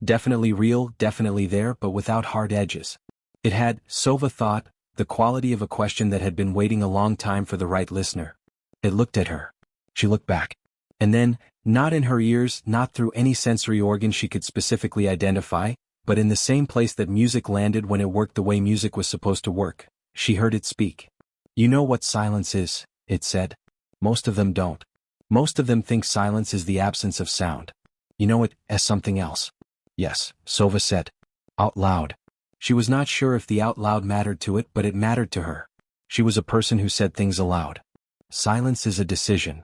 Definitely real, definitely there, but without hard edges. It had, Sova thought, the quality of a question that had been waiting a long time for the right listener. It looked at her. She looked back. And then, not in her ears, not through any sensory organ she could specifically identify, but in the same place that music landed when it worked the way music was supposed to work, she heard it speak. You know what silence is, it said. Most of them don't. Most of them think silence is the absence of sound. You know it as something else. Yes, Sova said. Out loud. She was not sure if the out loud mattered to it, but it mattered to her. She was a person who said things aloud. Silence is a decision.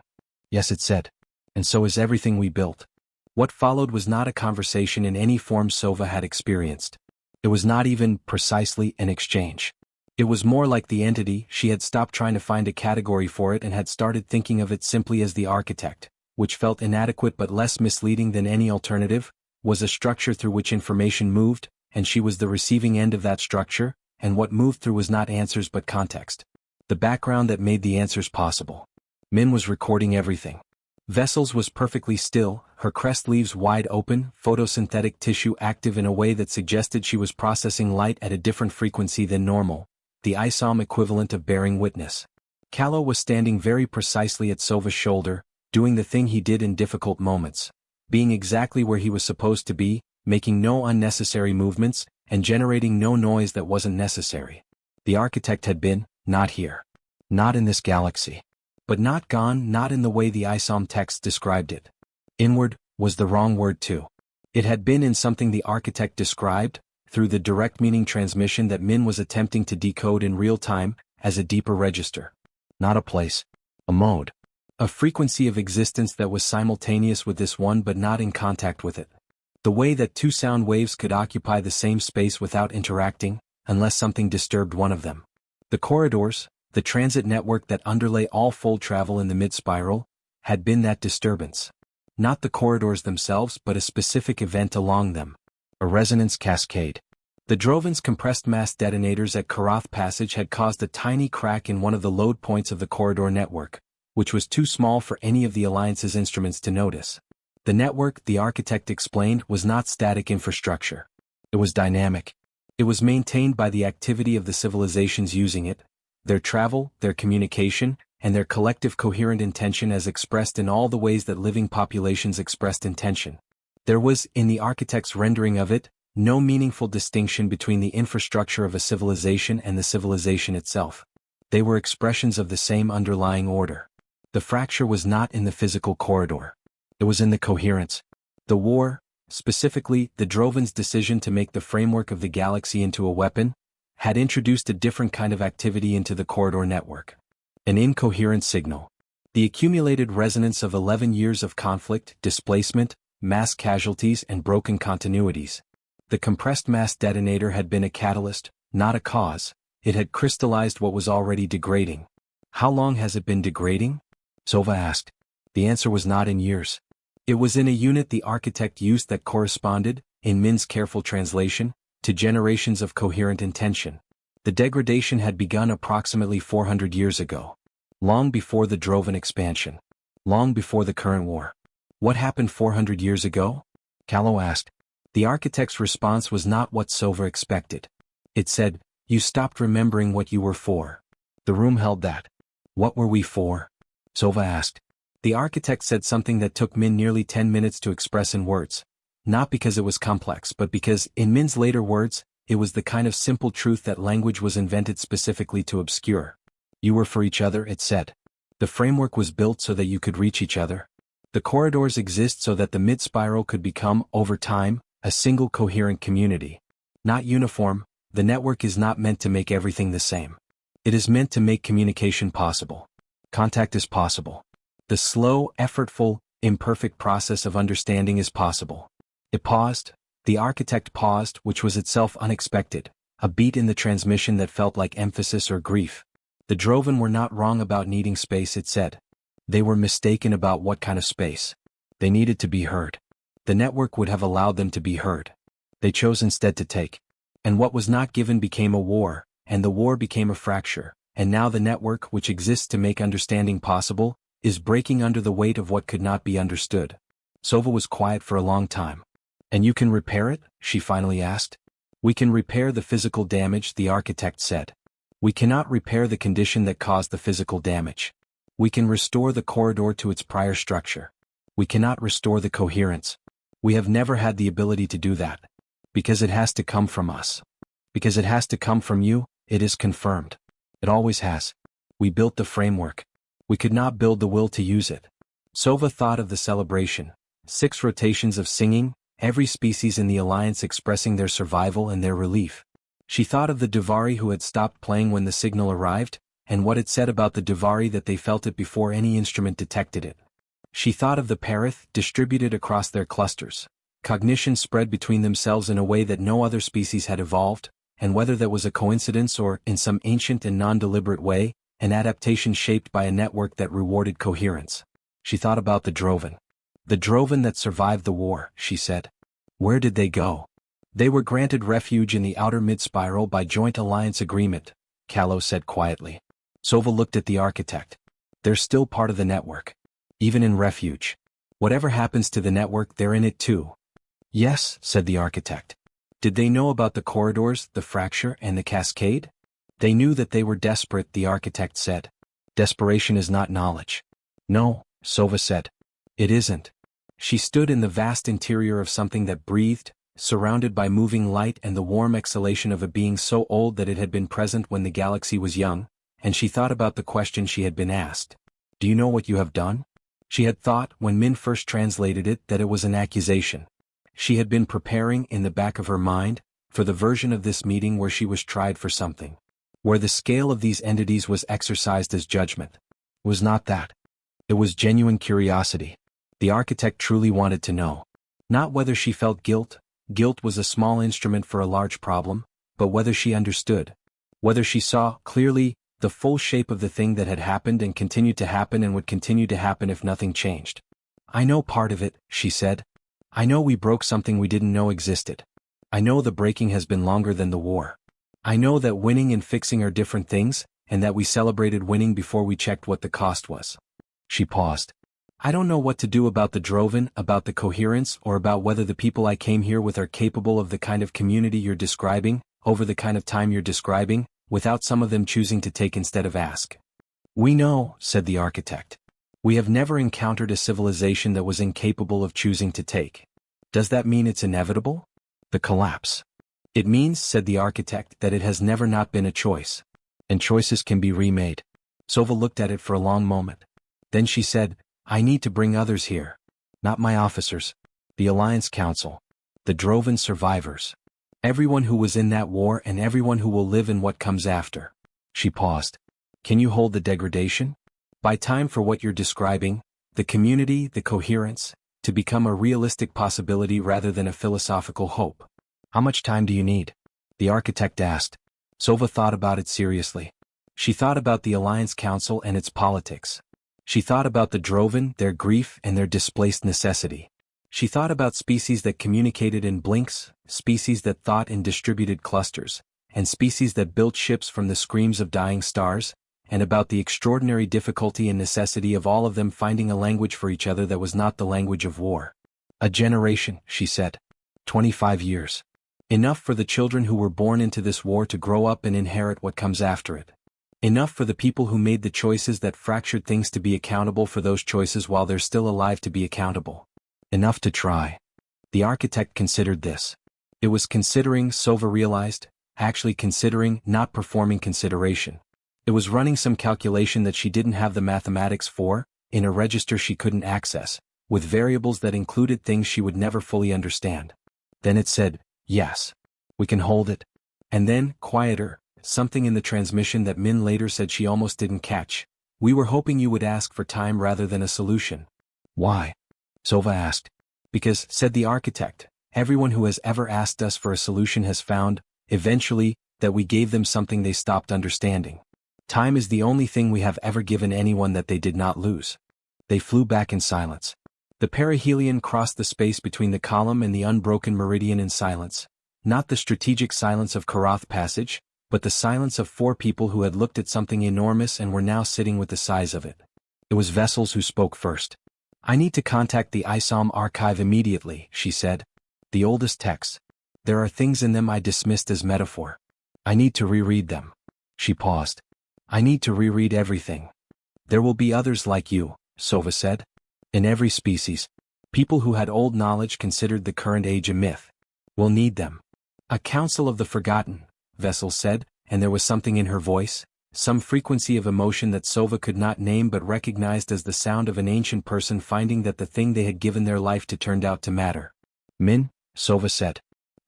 Yes, it said. And so is everything we built. What followed was not a conversation in any form Sova had experienced. It was not even, precisely, an exchange. It was more like the entity. She had stopped trying to find a category for it and had started thinking of it simply as the architect, which felt inadequate but less misleading than any alternative, was a structure through which information moved, and she was the receiving end of that structure, and what moved through was not answers but context. The background that made the answers possible. Min was recording everything. Vessels was perfectly still, her crest leaves wide open, photosynthetic tissue active in a way that suggested she was processing light at a different frequency than normal, the ISOM equivalent of bearing witness. Callow was standing very precisely at Sova's shoulder, doing the thing he did in difficult moments, being exactly where he was supposed to be, making no unnecessary movements, and generating no noise that wasn't necessary. The architect had been, not here. Not in this galaxy. But not gone, not in the way the ISOM text described it. Inward was the wrong word too. It had been in something the architect described, through the direct meaning transmission that Min was attempting to decode in real time, as a deeper register. Not a place. A mode. A frequency of existence that was simultaneous with this one but not in contact with it. The way that two sound waves could occupy the same space without interacting, unless something disturbed one of them. The corridors, the transit network that underlay all fold travel in the mid-spiral, had been that disturbance. Not the corridors themselves but a specific event along them. A resonance cascade. The Drovan's compressed mass detonators at Karath Passage had caused a tiny crack in one of the load points of the corridor network, which was too small for any of the Alliance's instruments to notice. The network, the architect explained, was not static infrastructure. It was dynamic. It was maintained by the activity of the civilizations using it, their travel, their communication, and their collective coherent intention as expressed in all the ways that living populations expressed intention. There was, in the architect's rendering of it, no meaningful distinction between the infrastructure of a civilization and the civilization itself. They were expressions of the same underlying order. The fracture was not in the physical corridor. It was in the coherence. The war, specifically the Drovan's decision to make the framework of the galaxy into a weapon, had introduced a different kind of activity into the corridor network. An incoherent signal. The accumulated resonance of 11 years of conflict, displacement, mass casualties and broken continuities. The compressed mass detonator had been a catalyst, not a cause. It had crystallized what was already degrading. How long has it been degrading? Sova asked. The answer was not in years. It was in a unit the architect used that corresponded, in Min's careful translation, to generations of coherent intention. The degradation had begun approximately 400 years ago. Long before the Drovan expansion. Long before the current war. What happened 400 years ago? Callow asked. The architect's response was not what Sova expected. It said, "You stopped remembering what you were for." The room held that. What were we for? Sova asked. The architect said something that took Min nearly 10 minutes to express in words. Not because it was complex, but because, in Min's later words, it was the kind of simple truth that language was invented specifically to obscure. You were for each other, it said. The framework was built so that you could reach each other. The corridors exist so that the mid-spiral could become, over time, a single coherent community. Not uniform, the network is not meant to make everything the same. It is meant to make communication possible. Contact is possible. The slow, effortful, imperfect process of understanding is possible. It paused. The architect paused, which was itself unexpected, a beat in the transmission that felt like emphasis or grief. The Drovan were not wrong about needing space, it said. They were mistaken about what kind of space. They needed to be heard. The network would have allowed them to be heard. They chose instead to take. And what was not given became a war, and the war became a fracture, and now the network, which exists to make understanding possible, is breaking under the weight of what could not be understood. Sova was quiet for a long time. And you can repair it? She finally asked. We can repair the physical damage, the architect said. We cannot repair the condition that caused the physical damage. We can restore the corridor to its prior structure. We cannot restore the coherence. We have never had the ability to do that. Because it has to come from us. Because it has to come from you, it is confirmed. It always has. We built the framework. We could not build the will to use it. Sova thought of the celebration. 6 rotations of singing, every species in the Alliance expressing their survival and their relief. She thought of the Duvari who had stopped playing when the signal arrived, and what it said about the Duvari that they felt it before any instrument detected it. She thought of the Parath distributed across their clusters. Cognition spread between themselves in a way that no other species had evolved, and whether that was a coincidence or, in some ancient and non-deliberate way, an adaptation shaped by a network that rewarded coherence. She thought about the Drovan. The Drovan that survived the war, she said. Where did they go? They were granted refuge in the outer mid-spiral by joint alliance agreement, Callow said quietly. Sova looked at the architect. They're still part of the network. Even in refuge. Whatever happens to the network, they're in it too. Yes, said the architect. Did they know about the corridors, the fracture, and the cascade? They knew that they were desperate, the architect said. Desperation is not knowledge. No, Sova said. It isn't. She stood in the vast interior of something that breathed, surrounded by moving light and the warm exhalation of a being so old that it had been present when the galaxy was young, and she thought about the question she had been asked. Do you know what you have done? She had thought, when Min first translated it, that it was an accusation. She had been preparing, in the back of her mind, for the version of this meeting where she was tried for something. Where the scale of these entities was exercised as judgment. It was not that. It was genuine curiosity. The architect truly wanted to know. Not whether she felt guilt. Guilt was a small instrument for a large problem, but whether she understood. Whether she saw, clearly, the full shape of the thing that had happened and continued to happen and would continue to happen if nothing changed. I know part of it, she said. I know we broke something we didn't know existed. I know the breaking has been longer than the war. I know that winning and fixing are different things, and that we celebrated winning before we checked what the cost was. She paused. I don't know what to do about the Droven, about the coherence, or about whether the people I came here with are capable of the kind of community you're describing, over the kind of time you're describing, without some of them choosing to take instead of ask. We know, said the architect. We have never encountered a civilization that was incapable of choosing to take. Does that mean it's inevitable? The collapse. It means, said the architect, that it has never not been a choice. And choices can be remade. Sova looked at it for a long moment. Then she said, I need to bring others here. Not my officers. The Alliance Council. The Droven survivors. Everyone who was in that war and everyone who will live in what comes after. She paused. Can you hold the degradation? By time for what you're describing, the community, the coherence, to become a realistic possibility rather than a philosophical hope. How much time do you need? The architect asked. Sova thought about it seriously. She thought about the Alliance Council and its politics. She thought about the Droven, their grief and their displaced necessity. She thought about species that communicated in blinks, species that thought in distributed clusters, and species that built ships from the screams of dying stars, and about the extraordinary difficulty and necessity of all of them finding a language for each other that was not the language of war. A generation, she said. 25 years. Enough for the children who were born into this war to grow up and inherit what comes after it. Enough for the people who made the choices that fractured things to be accountable for those choices while they're still alive to be accountable. Enough to try. The architect considered this. It was considering, Sova realized, actually considering, not performing consideration. It was running some calculation that she didn't have the mathematics for, in a register she couldn't access, with variables that included things she would never fully understand. Then it said, yes. We can hold it. And then, quieter, something in the transmission that Min later said she almost didn't catch. We were hoping you would ask for time rather than a solution. Why? Sova asked. Because, said the architect, everyone who has ever asked us for a solution has found, eventually, that we gave them something they stopped understanding. Time is the only thing we have ever given anyone that they did not lose. They flew back in silence. The perihelion crossed the space between the column and the unbroken meridian in silence. Not the strategic silence of Karath Passage, but the silence of four people who had looked at something enormous and were now sitting with the size of it. It was Vessels who spoke first. I need to contact the ISOM archive immediately, she said. The oldest texts. There are things in them I dismissed as metaphor. I need to reread them. She paused. I need to reread everything. There will be others like you, Sova said. In every species, people who had old knowledge considered the current age a myth. We'll need them. A council of the forgotten, Vessel said, and there was something in her voice, some frequency of emotion that Sova could not name but recognized as the sound of an ancient person finding that the thing they had given their life to turned out to matter. Min, Sova said.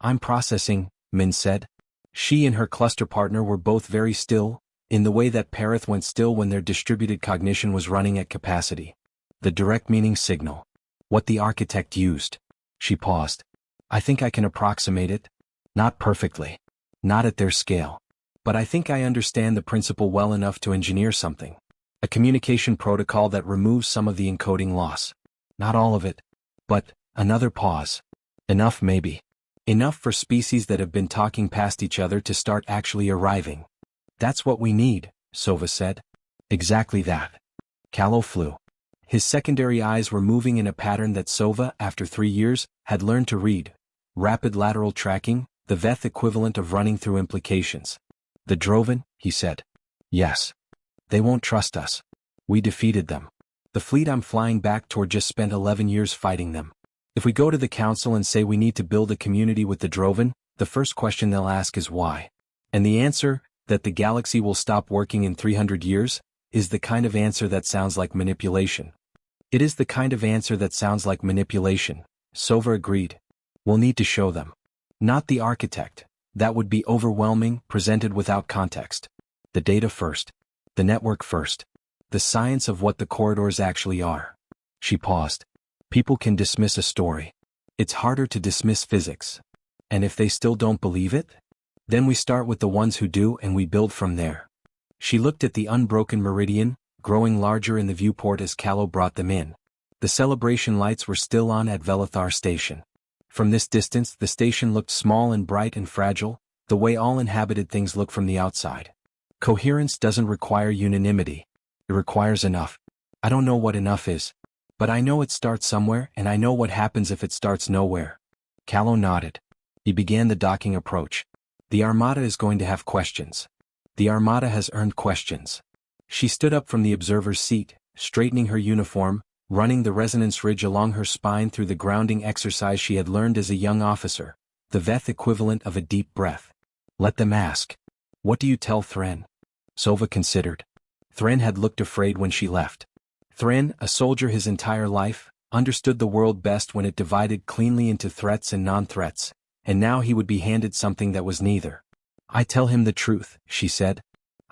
I'm processing, Min said. She and her cluster partner were both very still, in the way that Perith went still when their distributed cognition was running at capacity. The direct meaning signal. What the architect used. She paused. I think I can approximate it. Not perfectly. Not at their scale. But I think I understand the principle well enough to engineer something. A communication protocol that removes some of the encoding loss. Not all of it. But, another pause. Enough maybe. Enough for species that have been talking past each other to start actually arriving. That's what we need, Sova said. Exactly that. Callow flew. His secondary eyes were moving in a pattern that Sova, after 3 years, had learned to read. Rapid lateral tracking, the Veth equivalent of running through implications. The Droven, he said. Yes. They won't trust us. We defeated them. The fleet I'm flying back toward just spent 11 years fighting them. If we go to the council and say we need to build a community with the Droven, the first question they'll ask is why. And the answer, that the galaxy will stop working in 300 years, is the kind of answer that sounds like manipulation. It is the kind of answer that sounds like manipulation, Sova agreed. We'll need to show them. Not the architect. That would be overwhelming, presented without context. The data first. The network first. The science of what the corridors actually are. She paused. People can dismiss a story. It's harder to dismiss physics. And if they still don't believe it? Then we start with the ones who do and we build from there. She looked at the unbroken meridian, growing larger in the viewport as Callow brought them in. The celebration lights were still on at Velithar Station. From this distance the station looked small and bright and fragile, the way all inhabited things look from the outside. Coherence doesn't require unanimity. It requires enough. I don't know what enough is. But I know it starts somewhere, and I know what happens if it starts nowhere. Callow nodded. He began the docking approach. The Armada is going to have questions. The Armada has earned questions. She stood up from the observer's seat, straightening her uniform, running the resonance ridge along her spine through the grounding exercise she had learned as a young officer, the Veth equivalent of a deep breath. Let them ask. What do you tell Thren? Sova considered. Thren had looked afraid when she left. Thren, a soldier his entire life, understood the world best when it divided cleanly into threats and non-threats, and now he would be handed something that was neither. I tell him the truth, she said.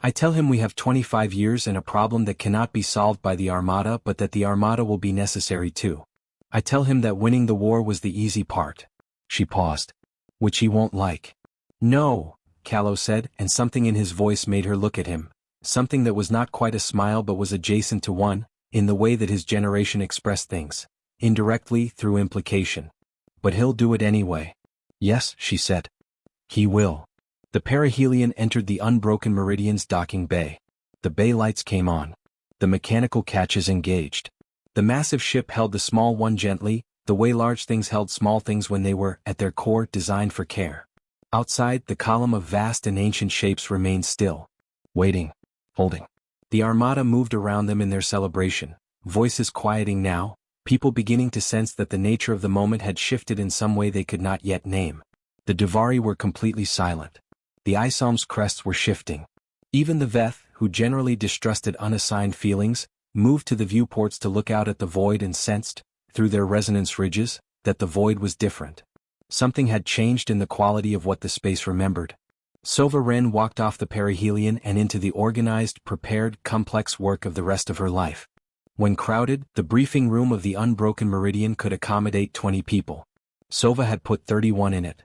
I tell him we have 25 years and a problem that cannot be solved by the Armada but that the Armada will be necessary too. I tell him that winning the war was the easy part. She paused. Which he won't like. No, Callow said, and something in his voice made her look at him, something that was not quite a smile but was adjacent to one, in the way that his generation expressed things, indirectly through implication. But he'll do it anyway. Yes, she said. He will. The perihelion entered the unbroken Meridian's docking bay. The bay lights came on. The mechanical catches engaged. The massive ship held the small one gently, the way large things held small things when they were, at their core, designed for care. Outside, the column of vast and ancient shapes remained still. Waiting. Holding. The Armada moved around them in their celebration, voices quieting now, people beginning to sense that the nature of the moment had shifted in some way they could not yet name. The Duvari were completely silent. The Isolm's crests were shifting. Even the Veth, who generally distrusted unassigned feelings, moved to the viewports to look out at the void and sensed, through their resonance ridges, that the void was different. Something had changed in the quality of what the space remembered. Sova Wren walked off the perihelion and into the organized, prepared, complex work of the rest of her life. When crowded, the briefing room of the unbroken Meridian could accommodate 20 people. Sova had put 31 in it.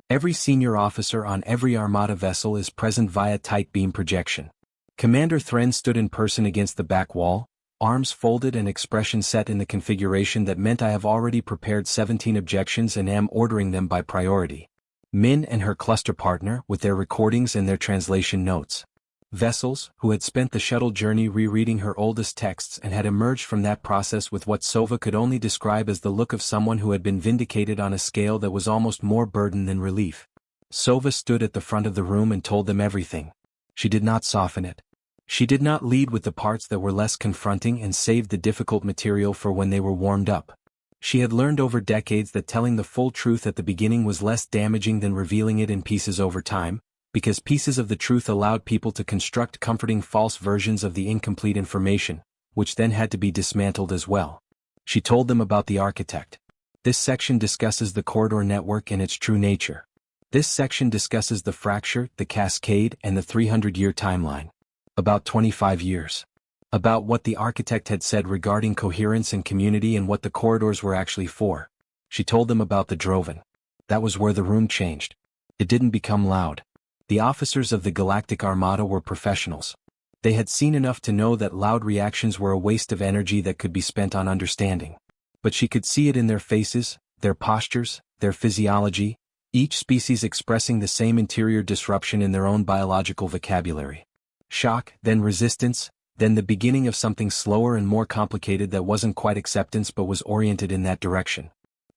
Every senior officer on every Armada vessel is present via tight beam projection. Commander Thren stood in person against the back wall, arms folded and expression set in the configuration that meant I have already prepared 17 objections and am ordering them by priority. Min and her cluster partner, with their recordings and their translation notes. Vessels, who had spent the shuttle journey rereading her oldest texts and had emerged from that process with what Sova could only describe as the look of someone who had been vindicated on a scale that was almost more burden than relief. Sova stood at the front of the room and told them everything. She did not soften it. She did not lead with the parts that were less confronting and saved the difficult material for when they were warmed up. She had learned over decades that telling the full truth at the beginning was less damaging than revealing it in pieces over time, because pieces of the truth allowed people to construct comforting false versions of the incomplete information, which then had to be dismantled as well. She told them about the architect. This section discusses the corridor network and its true nature. This section discusses the fracture, the cascade, and the 300-year timeline. About 25 years. About what the architect had said regarding coherence and community and what the corridors were actually for. She told them about the Droven. That was where the room changed. It didn't become loud. The officers of the Galactic Armada were professionals. They had seen enough to know that loud reactions were a waste of energy that could be spent on understanding. But she could see it in their faces, their postures, their physiology, each species expressing the same interior disruption in their own biological vocabulary. Shock, then resistance, then the beginning of something slower and more complicated that wasn't quite acceptance but was oriented in that direction.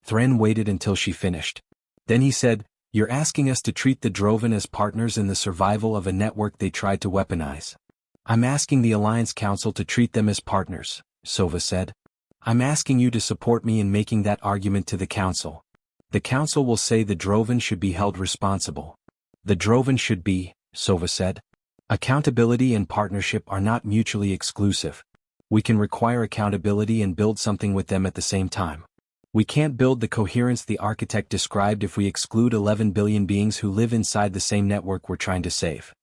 Thren waited until she finished. Then he said, "You're asking us to treat the Droven as partners in the survival of a network they tried to weaponize." "I'm asking the Alliance Council to treat them as partners," Sova said. "I'm asking you to support me in making that argument to the Council. The Council will say the Droven should be held responsible." "The Droven should be," Sova said. "Accountability and partnership are not mutually exclusive. We can require accountability and build something with them at the same time. We can't build the coherence the architect described if we exclude 11 billion beings who live inside the same network we're trying to save."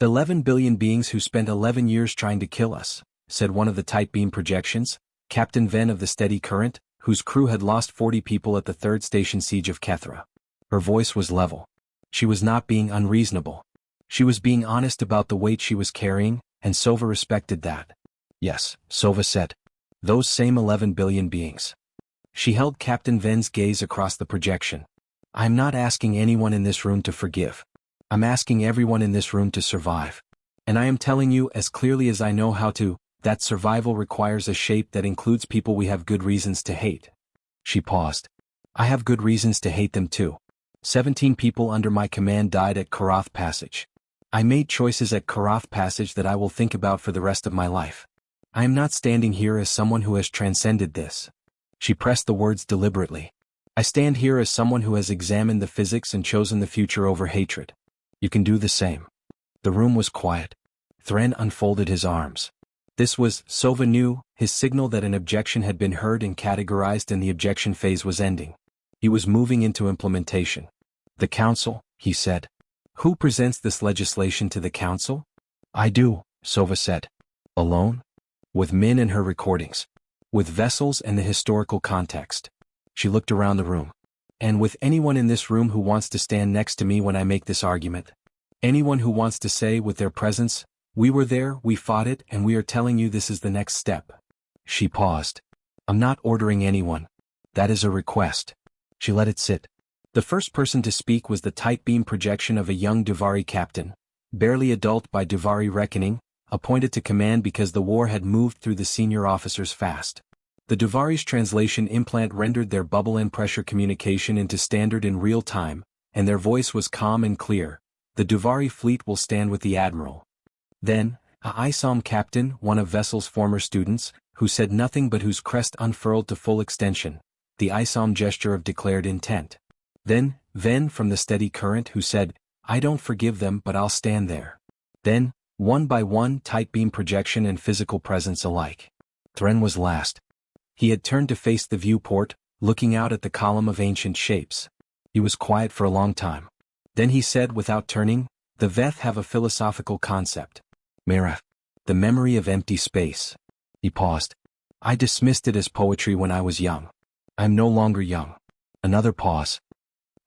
11 billion beings who spent 11 years trying to kill us, said one of the tight beam projections, Captain Ven of the Steady Current, whose crew had lost 40 people at the third station siege of Kethra. Her voice was level. She was not being unreasonable. She was being honest about the weight she was carrying, and Sova respected that. "Yes," Sova said. "Those same 11 billion beings. She held Captain Ven's gaze across the projection. I'm not asking anyone in this room to forgive. I'm asking everyone in this room to survive. And I am telling you as clearly as I know how to, that survival requires a shape that includes people we have good reasons to hate. She paused. I have good reasons to hate them too. 17 people under my command died at Karath Passage. I made choices at Karath Passage that I will think about for the rest of my life. I am not standing here as someone who has transcended this. She pressed the words deliberately. I stand here as someone who has examined the physics and chosen the future over hatred. You can do the same. The room was quiet. Thren unfolded his arms. This was, Sova knew, his signal that an objection had been heard and categorized and the objection phase was ending. He was moving into implementation. The Council, he said. Who presents this legislation to the Council? I do, Sova said. Alone? With Min and her recordings. With vessels and the historical context. She looked around the room. And with anyone in this room who wants to stand next to me when I make this argument. Anyone who wants to say with their presence, we were there, we fought it, and we are telling you this is the next step. She paused. I'm not ordering anyone. That is a request. She let it sit. The first person to speak was the tight beam projection of a young Duvari captain, barely adult by Duvari reckoning, appointed to command because the war had moved through the senior officers fast. The Duvari's translation implant rendered their bubble and pressure communication into standard in real time, and their voice was calm and clear. The Duvari fleet will stand with the Admiral. Then, a ISOM captain, one of Vessel's former students, who said nothing but whose crest unfurled to full extension, the ISOM gesture of declared intent. Then, Ven from the steady current who said, I don't forgive them but I'll stand there. Then, one by one tight beam projection and physical presence alike. Thren was last. He had turned to face the viewport, looking out at the column of ancient shapes. He was quiet for a long time. Then he said without turning, the Veth have a philosophical concept. Meref. The memory of empty space. He paused. I dismissed it as poetry when I was young. I'm no longer young. Another pause.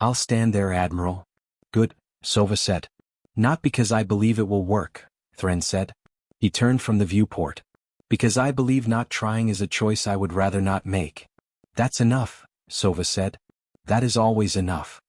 I'll stand there, Admiral. Good, Sova said. Not because I believe it will work, Thren said. He turned from the viewport. Because I believe not trying is a choice I would rather not make. That's enough, Sova said. That is always enough.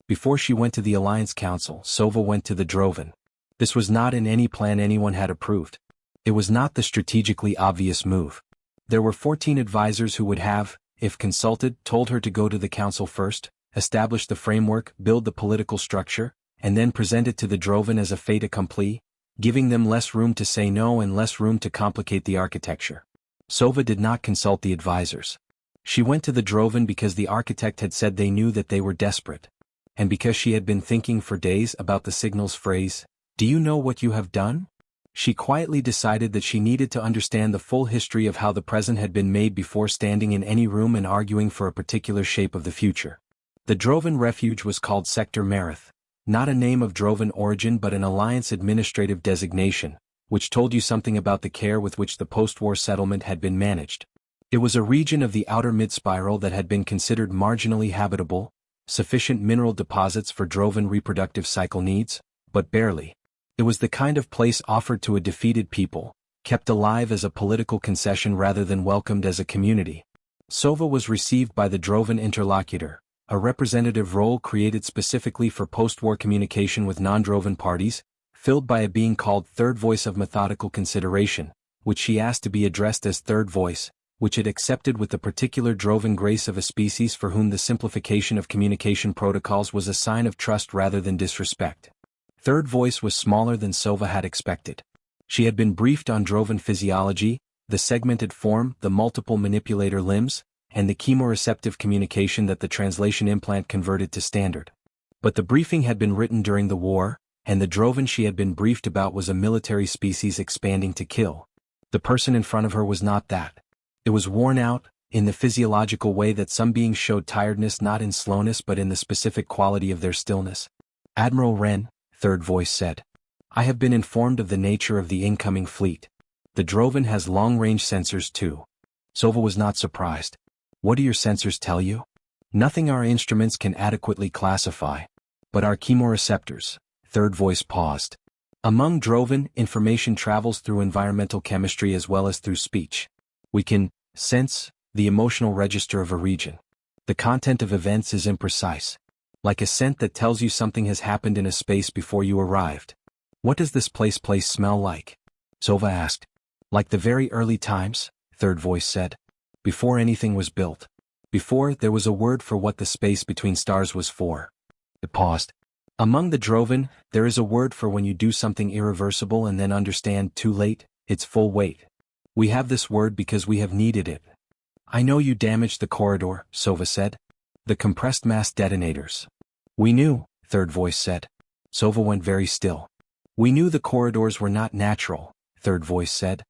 Before she went to the Alliance Council, Sova went to the Drovan. This was not in any plan anyone had approved. It was not the strategically obvious move. There were 14 advisors who would have, if consulted, told her to go to the Council first, establish the framework, build the political structure, and then present it to the Drovan as a fait accompli, giving them less room to say no and less room to complicate the architecture. Sova did not consult the advisors. She went to the Drovan because the architect had said they knew that they were desperate. And because she had been thinking for days about the signal's phrase, do you know what you have done? She quietly decided that she needed to understand the full history of how the present had been made before standing in any room and arguing for a particular shape of the future. The Drovan refuge was called Sector Marith, not a name of Drovan origin but an Alliance administrative designation, which told you something about the care with which the post-war settlement had been managed. It was a region of the outer mid-spiral that had been considered marginally habitable, sufficient mineral deposits for Drovan reproductive cycle needs, but barely. It was the kind of place offered to a defeated people, kept alive as a political concession rather than welcomed as a community. Sova was received by the Drovan interlocutor, a representative role created specifically for post-war communication with non-Drovan parties, filled by a being called Third Voice of Methodical Consideration, which she asked to be addressed as Third Voice, which it accepted with the particular Drovan grace of a species for whom the simplification of communication protocols was a sign of trust rather than disrespect. Third Voice was smaller than Sova had expected. She had been briefed on Drovan physiology, the segmented form, the multiple manipulator limbs, and the chemoreceptive communication that the translation implant converted to standard. But the briefing had been written during the war, and the Drovan she had been briefed about was a military species expanding to kill. The person in front of her was not that. It was worn out, in the physiological way that some beings showed tiredness not in slowness but in the specific quality of their stillness. Admiral Wren, Third Voice said. I have been informed of the nature of the incoming fleet. The Drovan has long-range sensors too. Sova was not surprised. What do your sensors tell you? Nothing our instruments can adequately classify. But our chemoreceptors. Third Voice paused. Among Drovan, information travels through environmental chemistry as well as through speech. We can sense the emotional register of a region. The content of events is imprecise. Like a scent that tells you something has happened in a space before you arrived. What does this place smell like? Sova asked. Like the very early times, third voice said. Before anything was built. Before there was a word for what the space between stars was for. It paused. Among the Drovan, there is a word for when you do something irreversible and then understand too late, its full weight. We have this word because we have needed it. I know you damaged the corridor, Sova said. The compressed mass detonators. We knew, third voice said. Sova went very still. We knew the corridors were not natural, third voice said.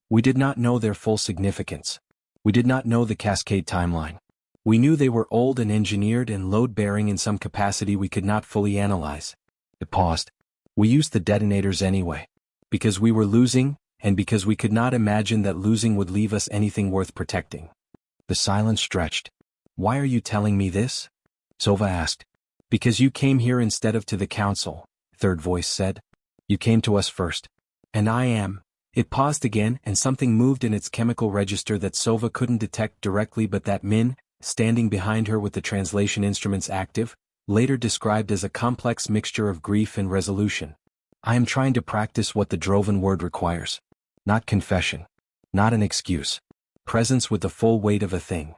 We did not know their full significance. We did not know the cascade timeline. We knew they were old and engineered and load-bearing in some capacity we could not fully analyze. It paused. We used the detonators anyway. Because we were losing, and because we could not imagine that losing would leave us anything worth protecting. The silence stretched. Why are you telling me this? Sova asked. Because you came here instead of to the council, third voice said. You came to us first. And I am. It paused again and something moved in its chemical register that Sova couldn't detect directly but that Min, standing behind her with the translation instruments active, later described as a complex mixture of grief and resolution. I am trying to practice what the Drovan word requires. Not confession. Not an excuse. Presence with the full weight of a thing.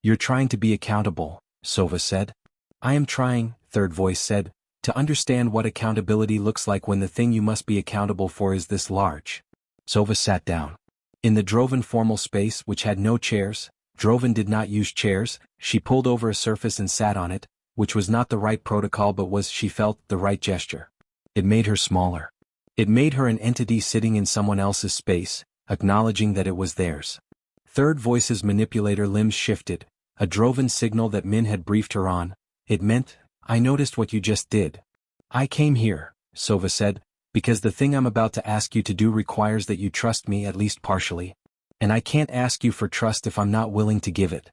You're trying to be accountable, Sova said. I am trying, third voice said, to understand what accountability looks like when the thing you must be accountable for is this large. Sova sat down. In the Drovan formal space which had no chairs, Drovan did not use chairs, she pulled over a surface and sat on it, which was not the right protocol but was, she felt, the right gesture. It made her smaller. It made her an entity sitting in someone else's space, acknowledging that it was theirs. Third voice's manipulator limbs shifted, a Drovan signal that Min had briefed her on. It meant, I noticed what you just did. I came here, Sova said, because the thing I'm about to ask you to do requires that you trust me at least partially. And I can't ask you for trust if I'm not willing to give it.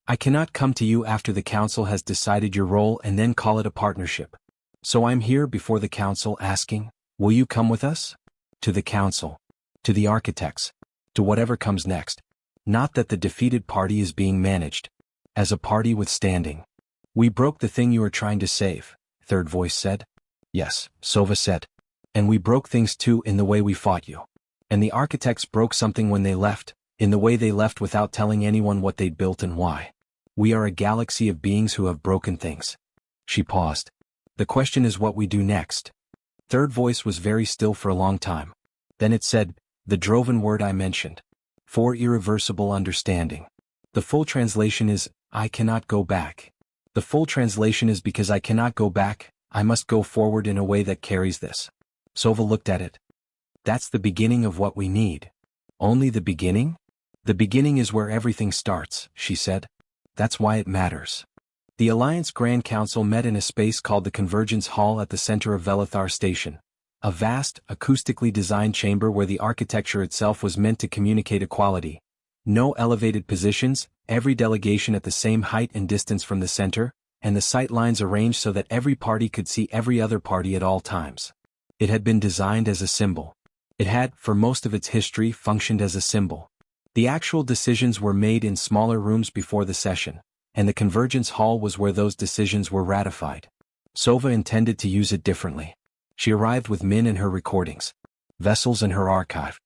I cannot come to you after the council has decided your role and then call it a partnership. So I'm here before the council asking, will you come with us? To the council. To the architects. To whatever comes next. Not that the defeated party is being managed. As a party with standing. We broke the thing you were trying to save, third voice said. Yes, Sova said. And we broke things too in the way we fought you. And the architects broke something when they left, in the way they left without telling anyone what they'd built and why. We are a galaxy of beings who have broken things. She paused. The question is what we do next. Third voice was very still for a long time. Then it said, the Drovan word I mentioned. For irreversible understanding. The full translation is, I cannot go back. The full translation is because I cannot go back, I must go forward in a way that carries this. Sova looked at it. That's the beginning of what we need. Only the beginning? The beginning is where everything starts, she said. That's why it matters. The Alliance Grand Council met in a space called the Convergence Hall at the center of Velithar Station. A vast, acoustically designed chamber where the architecture itself was meant to communicate equality. No elevated positions, every delegation at the same height and distance from the center, and the sight lines arranged so that every party could see every other party at all times. It had been designed as a symbol. It had, for most of its history, functioned as a symbol. The actual decisions were made in smaller rooms before the session, and the Convergence Hall was where those decisions were ratified. Sova intended to use it differently. She arrived with Min and her recordings, vessels and her archive,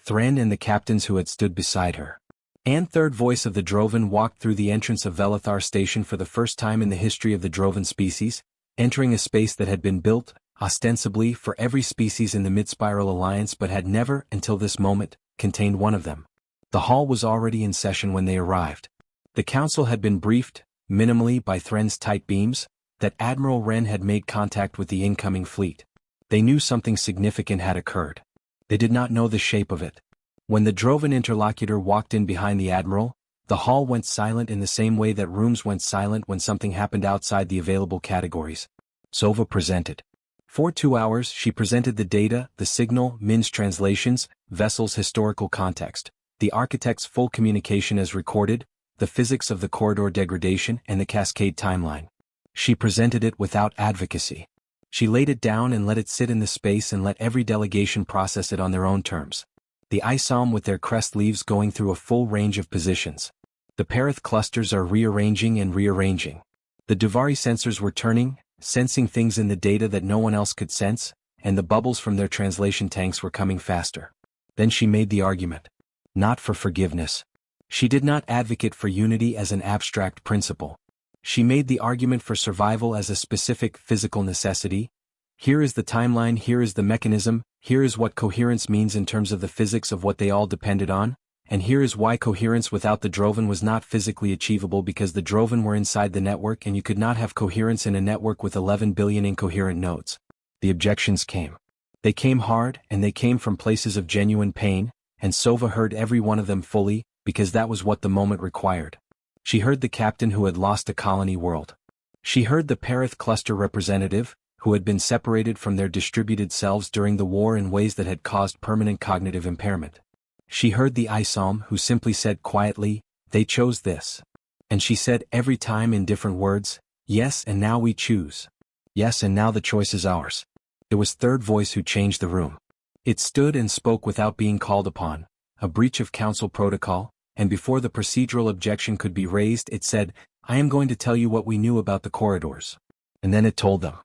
Thran and the captains who had stood beside her. And third voice of the Drovan walked through the entrance of Velithar Station for the first time in the history of the Drovan species, entering a space that had been built, ostensibly, for every species in the Mid-Spiral Alliance but had never, until this moment, contained one of them. The hall was already in session when they arrived. The council had been briefed, minimally by Thren's tight beams, that Admiral Wren had made contact with the incoming fleet. They knew something significant had occurred. They did not know the shape of it. When the Drovan interlocutor walked in behind the Admiral, the hall went silent in the same way that rooms went silent when something happened outside the available categories. Sova presented. For 2 hours she presented the data, the signal, Min's translations, vessel's historical context, the architect's full communication as recorded, the physics of the corridor degradation and the cascade timeline. She presented it without advocacy. She laid it down and let it sit in the space and let every delegation process it on their own terms. The ISOM with their crest leaves going through a full range of positions. The Parath clusters are rearranging and rearranging. The Duvari sensors were turning, sensing things in the data that no one else could sense, and the bubbles from their translation tanks were coming faster. Then she made the argument. Not for forgiveness. She did not advocate for unity as an abstract principle. She made the argument for survival as a specific physical necessity. Here is the timeline, here is the mechanism, here is what coherence means in terms of the physics of what they all depended on, and here is why coherence without the Drovan was not physically achievable because the Drovan were inside the network and you could not have coherence in a network with 11 billion incoherent nodes. The objections came. They came hard and they came from places of genuine pain, and Sova heard every one of them fully, because that was what the moment required. She heard the captain who had lost a colony world. She heard the Parath cluster representative, who had been separated from their distributed selves during the war in ways that had caused permanent cognitive impairment. She heard the Isom who simply said quietly, they chose this. And she said every time in different words, yes and now we choose. Yes and now the choice is ours. It was third voice who changed the room. It stood and spoke without being called upon, a breach of council protocol, and before the procedural objection could be raised it said, I am going to tell you what we knew about the corridors. And then it told them.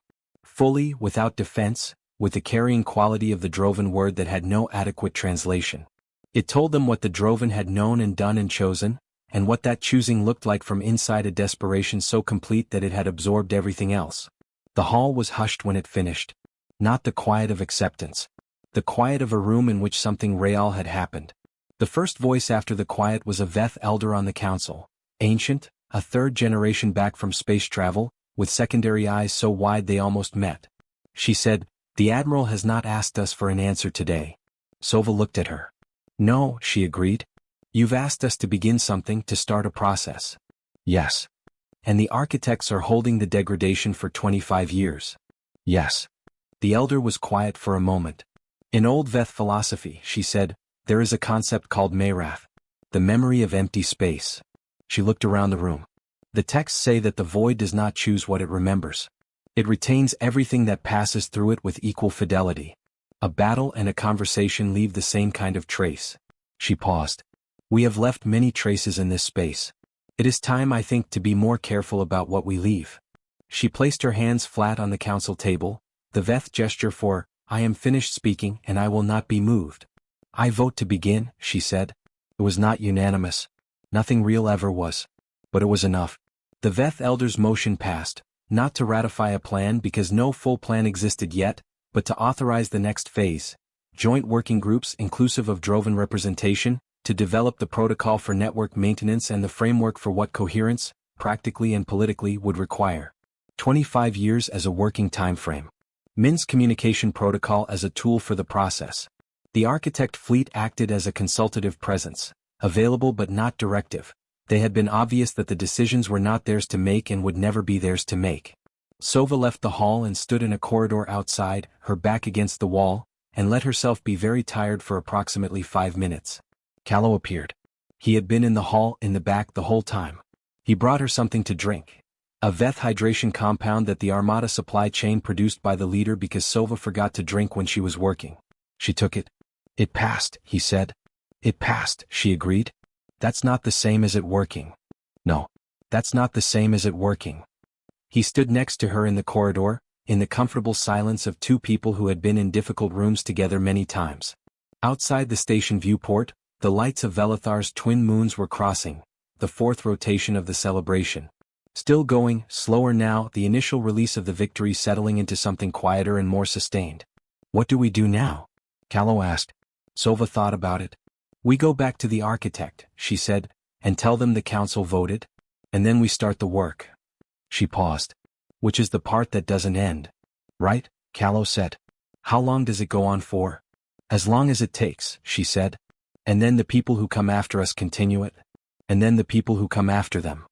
Fully, without defense, with the carrying quality of the Drovan word that had no adequate translation. It told them what the Drovan had known and done and chosen, and what that choosing looked like from inside a desperation so complete that it had absorbed everything else. The hall was hushed when it finished. Not the quiet of acceptance. The quiet of a room in which something real had happened. The first voice after the quiet was a Veth elder on the council, ancient, a third generation back from space travel, with secondary eyes so wide they almost met. She said, the Admiral has not asked us for an answer today. Sova looked at her. No, she agreed. You've asked us to begin something, to start a process. Yes. And the architects are holding the degradation for 25 years. Yes. The elder was quiet for a moment. In old Veth philosophy, she said, there is a concept called Mayrath, the memory of empty space. She looked around the room. The texts say that the void does not choose what it remembers. It retains everything that passes through it with equal fidelity. A battle and a conversation leave the same kind of trace. She paused. We have left many traces in this space. It is time, I think, to be more careful about what we leave. She placed her hands flat on the council table, the Veth gesture for, I am finished speaking and I will not be moved. I vote to begin, she said. It was not unanimous. Nothing real ever was. But it was enough. The Veth elders' motion passed, not to ratify a plan because no full plan existed yet, but to authorize the next phase, joint working groups inclusive of Drovan representation, to develop the protocol for network maintenance and the framework for what coherence, practically and politically, would require. 25 years as a working time frame. Min's communication protocol as a tool for the process. The architect fleet acted as a consultative presence, available but not directive. They had been obvious that the decisions were not theirs to make and would never be theirs to make. Sova left the hall and stood in a corridor outside, her back against the wall, and let herself be very tired for approximately 5 minutes. Callow appeared. He had been in the hall in the back the whole time. He brought her something to drink. A Veth hydration compound that the Armada supply chain produced by the leader because Sova forgot to drink when she was working. She took it. It passed, he said. It passed, she agreed. That's not the same as it working. No. That's not the same as it working. He stood next to her in the corridor, in the comfortable silence of two people who had been in difficult rooms together many times. Outside the station viewport, the lights of Velithar's twin moons were crossing, the fourth rotation of the celebration. Still going, slower now, the initial release of the victory settling into something quieter and more sustained. What do we do now? Callow asked. Sova thought about it. We go back to the architect, she said, and tell them the council voted, and then we start the work. She paused. Which is the part that doesn't end. Right? Callow said. How long does it go on for? As long as it takes, she said. And then the people who come after us continue it. And then the people who come after them.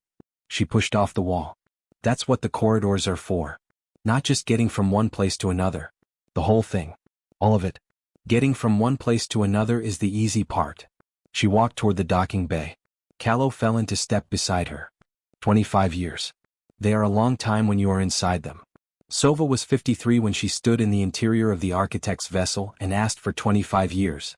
She pushed off the wall. That's what the corridors are for. Not just getting from one place to another. The whole thing. All of it. Getting from one place to another is the easy part. She walked toward the docking bay. Callow fell into step beside her. 25 years. They are a long time when you are inside them. Sova was 53 when she stood in the interior of the architect's vessel and asked for 25 years.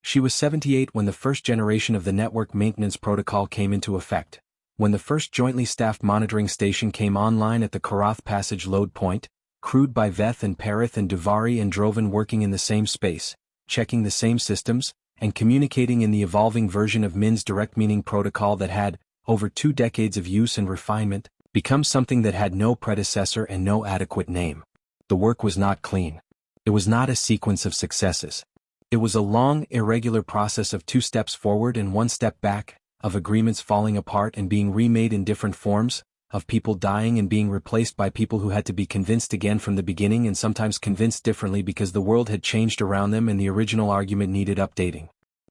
She was 78 when the first generation of the network maintenance protocol came into effect. When the first jointly staffed monitoring station came online at the Karath Passage load point, crewed by Veth and Perith and Duvari and Drovan working in the same space, checking the same systems, and communicating in the evolving version of Min's direct meaning protocol that had, over 2 decades of use and refinement, become something that had no predecessor and no adequate name. The work was not clean. It was not a sequence of successes. It was a long, irregular process of 2 steps forward and 1 step back, of agreements falling apart and being remade in different forms, of people dying and being replaced by people who had to be convinced again from the beginning and sometimes convinced differently because the world had changed around them and the original argument needed updating.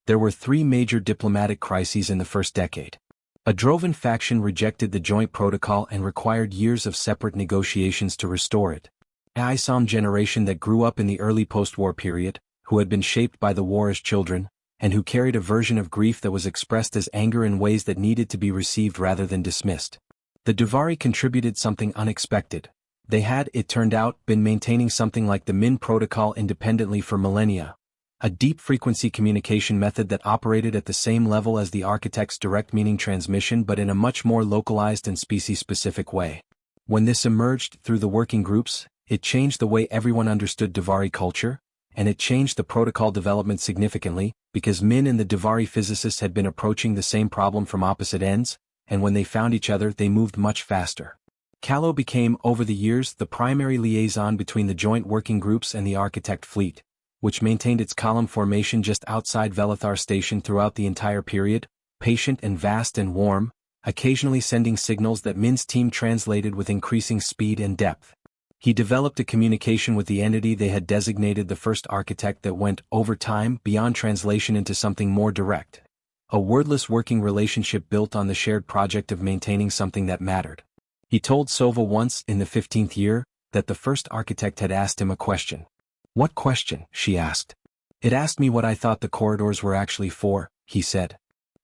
There were 3 major diplomatic crises in the first decade. A Drovan faction rejected the joint protocol and required years of separate negotiations to restore it. An ISOM generation that grew up in the early post-war period, who had been shaped by the war as children, and who carried a version of grief that was expressed as anger in ways that needed to be received rather than dismissed. The Duvari contributed something unexpected. They had, it turned out, been maintaining something like the Min protocol independently for millennia. A deep-frequency communication method that operated at the same level as the architect's direct meaning transmission but in a much more localized and species-specific way. When this emerged through the working groups, it changed the way everyone understood Duvari culture, and it changed the protocol development significantly, because Min and the Duvari physicists had been approaching the same problem from opposite ends, and when they found each other they moved much faster. Callow became, over the years, the primary liaison between the joint working groups and the architect fleet, which maintained its column formation just outside Velithar Station throughout the entire period, patient and vast and warm, occasionally sending signals that Min's team translated with increasing speed and depth. He developed a communication with the entity they had designated the first architect that went, over time, beyond translation into something more direct. A wordless working relationship built on the shared project of maintaining something that mattered. He told Sova once, in the 15th year, that the first architect had asked him a question. "What question?" she asked. "It asked me what I thought the corridors were actually for," he said.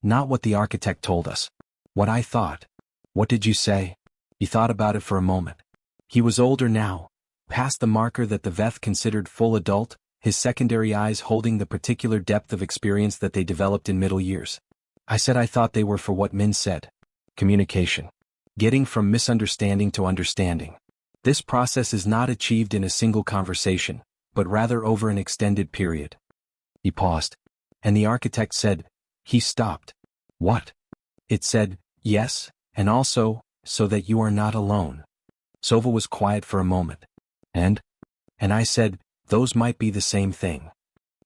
"Not what the architect told us. What I thought." "What did you say?" He thought about it for a moment. He was older now, past the marker that the Veth considered full adult, his secondary eyes holding the particular depth of experience that they developed in middle years. "I said I thought they were for what Min said. Communication. Getting from misunderstanding to understanding. This process is not achieved in a single conversation, but rather over an extended period." He paused. And the architect said, he stopped. "What?" It said, "Yes, and also, so that you are not alone." Sova was quiet for a moment. And I said, "Those might be the same thing."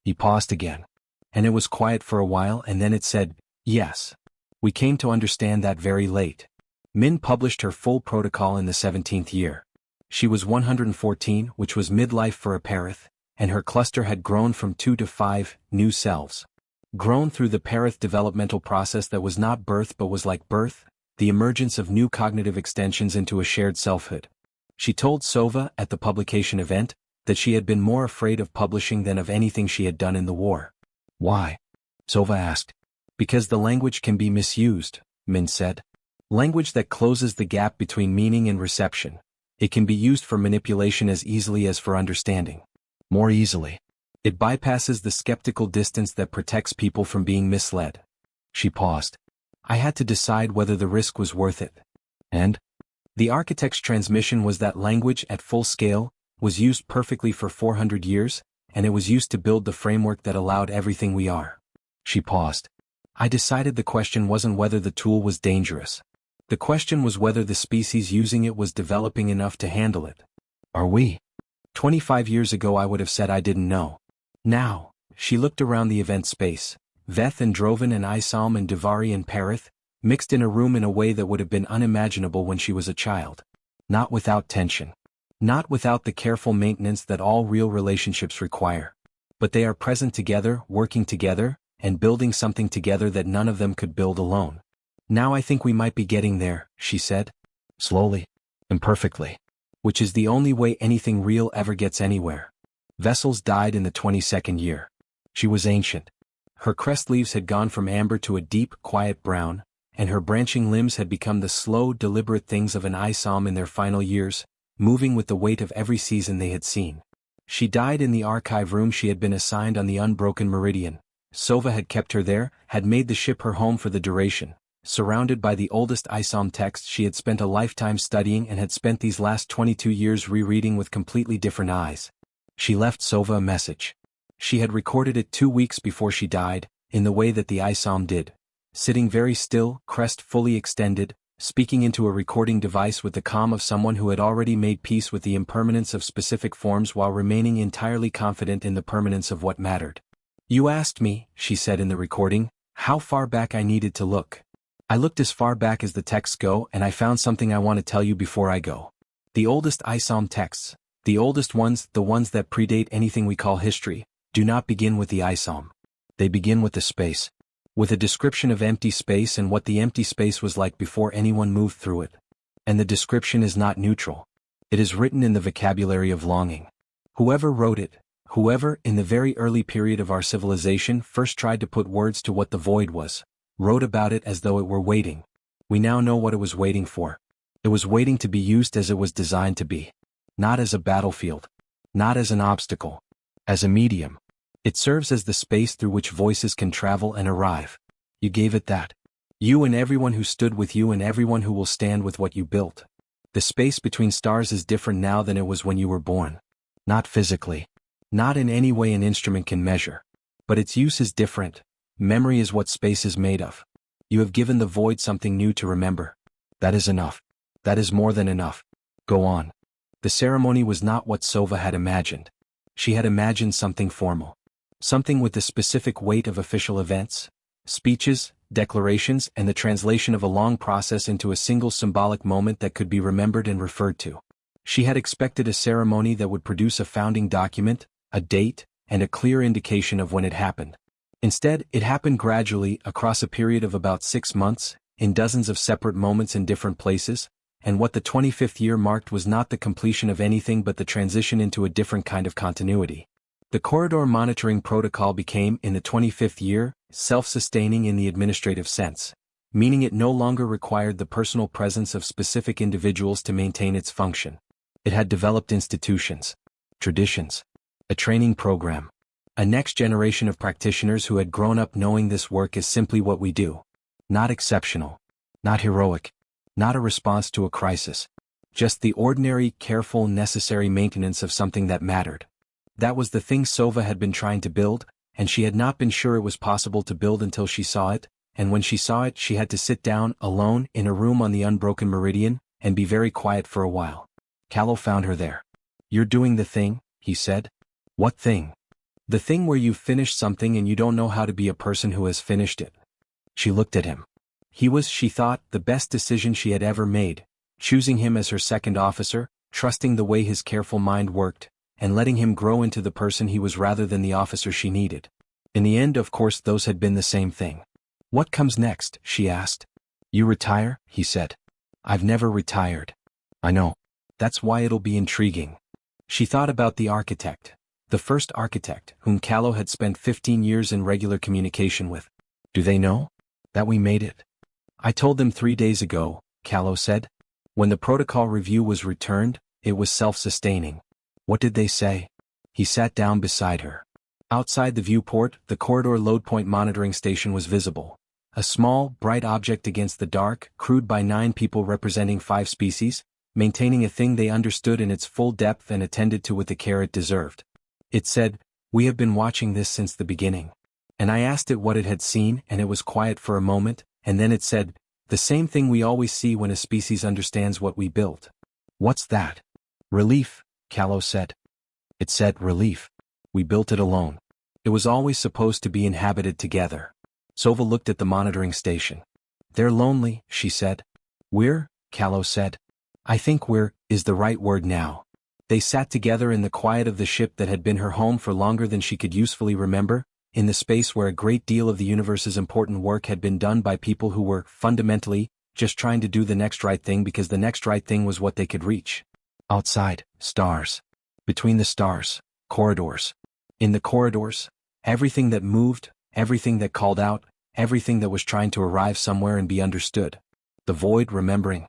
He paused again. And it was quiet for a while and then it said, "Yes. We came to understand that very late." Min published her full protocol in the 17th year. She was 114, which was midlife for a Perith, and her cluster had grown from 2 to 5 new selves. Grown through the Perith developmental process that was not birth but was like birth, the emergence of new cognitive extensions into a shared selfhood. She told Sova at the publication event that she had been more afraid of publishing than of anything she had done in the war. "Why?" Sova asked. "Because the language can be misused," Min said. "Language that closes the gap between meaning and reception. It can be used for manipulation as easily as for understanding. More easily. It bypasses the skeptical distance that protects people from being misled." She paused. "I had to decide whether the risk was worth it." And? The architect's transmission was that language at full scale was used perfectly for 400 years, and it was used to build the framework that allowed everything we are. She paused. "I decided the question wasn't whether the tool was dangerous. The question was whether the species using it was developing enough to handle it. Are we? 25 years ago I would have said I didn't know. Now," she looked around the event space, Veth and Drovan and Isalm and Duvari and Perith, mixed in a room in a way that would have been unimaginable when she was a child. Not without tension. Not without the careful maintenance that all real relationships require. But they are present together, working together, and building something together that none of them could build alone. "Now I think we might be getting there," she said. Slowly. Imperfectly. Which is the only way anything real ever gets anywhere. Vessels died in the 22nd year. She was ancient. Her crest leaves had gone from amber to a deep, quiet brown, and her branching limbs had become the slow, deliberate things of an Isalm in their final years, moving with the weight of every season they had seen. She died in the archive room she had been assigned on the unbroken meridian, Sova had kept her there, had made the ship her home for the duration. Surrounded by the oldest ISOM texts she had spent a lifetime studying and had spent these last 22 years rereading with completely different eyes. She left Sova a message. She had recorded it 2 weeks before she died, in the way that the ISOM did. Sitting very still, crest fully extended, speaking into a recording device with the calm of someone who had already made peace with the impermanence of specific forms while remaining entirely confident in the permanence of what mattered. "You asked me," she said in the recording, "how far back I needed to look. I looked as far back as the texts go and I found something I want to tell you before I go. The oldest ISOM texts, the oldest ones, the ones that predate anything we call history, do not begin with the ISOM. They begin with the space. With a description of empty space and what the empty space was like before anyone moved through it. And the description is not neutral. It is written in the vocabulary of longing. Whoever wrote it, whoever, in the very early period of our civilization, first tried to put words to what the void was, wrote about it as though it were waiting. We now know what it was waiting for. It was waiting to be used as it was designed to be. Not as a battlefield. Not as an obstacle. As a medium. It serves as the space through which voices can travel and arrive. You gave it that. You and everyone who stood with you and everyone who will stand with what you built. The space between stars is different now than it was when you were born. Not physically. Not in any way an instrument can measure. But its use is different. Memory is what space is made of. You have given the void something new to remember. That is enough. That is more than enough. Go on. The ceremony was not what Sova had imagined. She had imagined something formal. Something with the specific weight of official events, speeches, declarations, and the translation of a long process into a single symbolic moment that could be remembered and referred to. She had expected a ceremony that would produce a founding document, a date, and a clear indication of when it happened. Instead, it happened gradually, across a period of about 6 months, in dozens of separate moments in different places, and what the 25th year marked was not the completion of anything but the transition into a different kind of continuity. The corridor monitoring protocol became, in the 25th year, self-sustaining in the administrative sense, meaning it no longer required the personal presence of specific individuals to maintain its function. It had developed institutions, traditions, a training program, a next generation of practitioners who had grown up knowing this work is simply what we do. Not exceptional, not heroic, not a response to a crisis. Just the ordinary, careful, necessary maintenance of something that mattered. That was the thing Sova had been trying to build, and she had not been sure it was possible to build until she saw it, and when she saw it she had to sit down, alone, in a room on the unbroken meridian, and be very quiet for a while. Callow found her there. "You're doing the thing," he said. "What thing?" "The thing where you've finished something and you don't know how to be a person who has finished it." She looked at him. He was, she thought, the best decision she had ever made, choosing him as her second officer, trusting the way his careful mind worked, and letting him grow into the person he was rather than the officer she needed. In the end, of course, those had been the same thing. "What comes next?" she asked. "You retire?" he said. "I've never retired." "I know. That's why it'll be intriguing." She thought about the architect. The first architect, whom Callow had spent 15 years in regular communication with. "Do they know that we made it?" "I told them 3 days ago," Callow said. "When the protocol review was returned, it was self-sustaining." "What did they say?" He sat down beside her. Outside the viewport, the corridor load point monitoring station was visible. A small, bright object against the dark, crewed by 9 people representing 5 species, maintaining a thing they understood in its full depth and attended to with the care it deserved. It said, "We have been watching this since the beginning." And I asked it what it had seen, and it was quiet for a moment, and then it said, "The same thing we always see when a species understands what we built." "What's that?" "Relief," Callow said. It said, "Relief. We built it alone. It was always supposed to be inhabited together." Sova looked at the monitoring station. "They're lonely," she said. "We're," Callow said. "I think we're, is the right word now." They sat together in the quiet of the ship that had been her home for longer than she could usefully remember, in the space where a great deal of the universe's important work had been done by people who were, fundamentally, just trying to do the next right thing because the next right thing was what they could reach. Outside, stars. Between the stars, corridors. In the corridors, everything that moved, everything that called out, everything that was trying to arrive somewhere and be understood. The void remembering.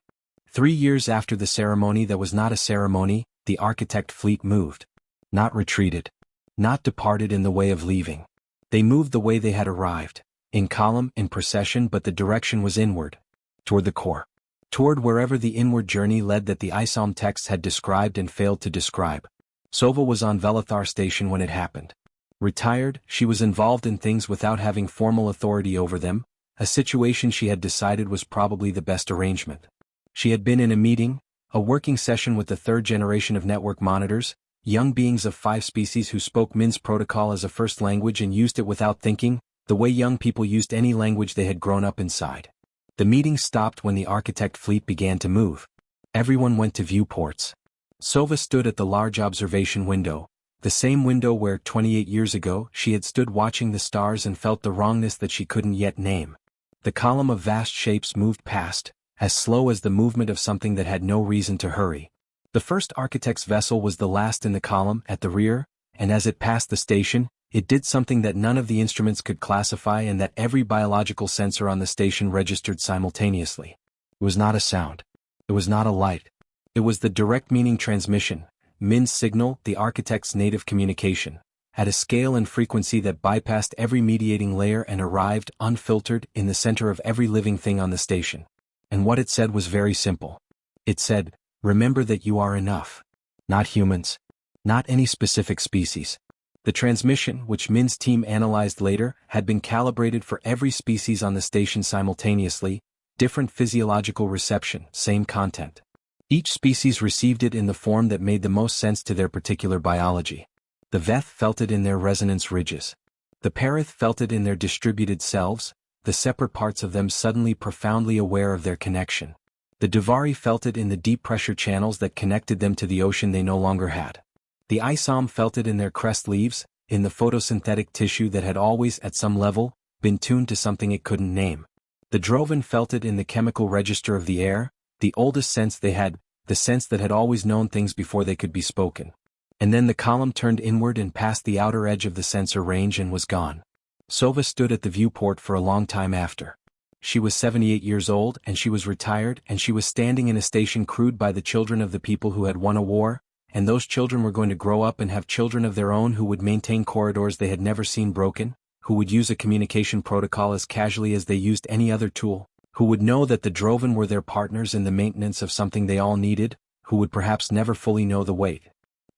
3 years after the ceremony that was not a ceremony, the architect fleet moved. Not retreated. Not departed in the way of leaving. They moved the way they had arrived, in column, in procession, but the direction was inward, toward the core. Toward wherever the inward journey led that the ISOM texts had described and failed to describe. Sova was on Velithar Station when it happened. Retired, she was involved in things without having formal authority over them, a situation she had decided was probably the best arrangement. She had been in a meeting, a working session with the third generation of network monitors, young beings of 5 species who spoke Min's protocol as a first language and used it without thinking, the way young people used any language they had grown up inside. The meeting stopped when the architect fleet began to move. Everyone went to viewports. Sova stood at the large observation window, the same window where 28 years ago she had stood watching the stars and felt the wrongness that she couldn't yet name. The column of vast shapes moved past, as slow as the movement of something that had no reason to hurry. The first architect's vessel was the last in the column, at the rear, and as it passed the station, it did something that none of the instruments could classify and that every biological sensor on the station registered simultaneously. It was not a sound. It was not a light. It was the direct meaning transmission, Min's signal, the architect's native communication, at a scale and frequency that bypassed every mediating layer and arrived, unfiltered, in the center of every living thing on the station. And what it said was very simple. It said, remember that you are enough. Not humans. Not any specific species. The transmission, which Min's team analyzed later, had been calibrated for every species on the station simultaneously, different physiological reception, same content. Each species received it in the form that made the most sense to their particular biology. The Veth felt it in their resonance ridges. The Perith felt it in their distributed selves, the separate parts of them suddenly profoundly aware of their connection. The Duvari felt it in the deep pressure channels that connected them to the ocean they no longer had. The Isom felt it in their crest leaves, in the photosynthetic tissue that had always, at some level, been tuned to something it couldn't name. The Drovan felt it in the chemical register of the air, the oldest sense they had, the sense that had always known things before they could be spoken. And then the column turned inward and past the outer edge of the sensor range and was gone. Sova stood at the viewport for a long time after. She was 78 years old and she was retired and she was standing in a station crewed by the children of the people who had won a war, and those children were going to grow up and have children of their own who would maintain corridors they had never seen broken, who would use a communication protocol as casually as they used any other tool, who would know that the Drovan were their partners in the maintenance of something they all needed, who would perhaps never fully know the weight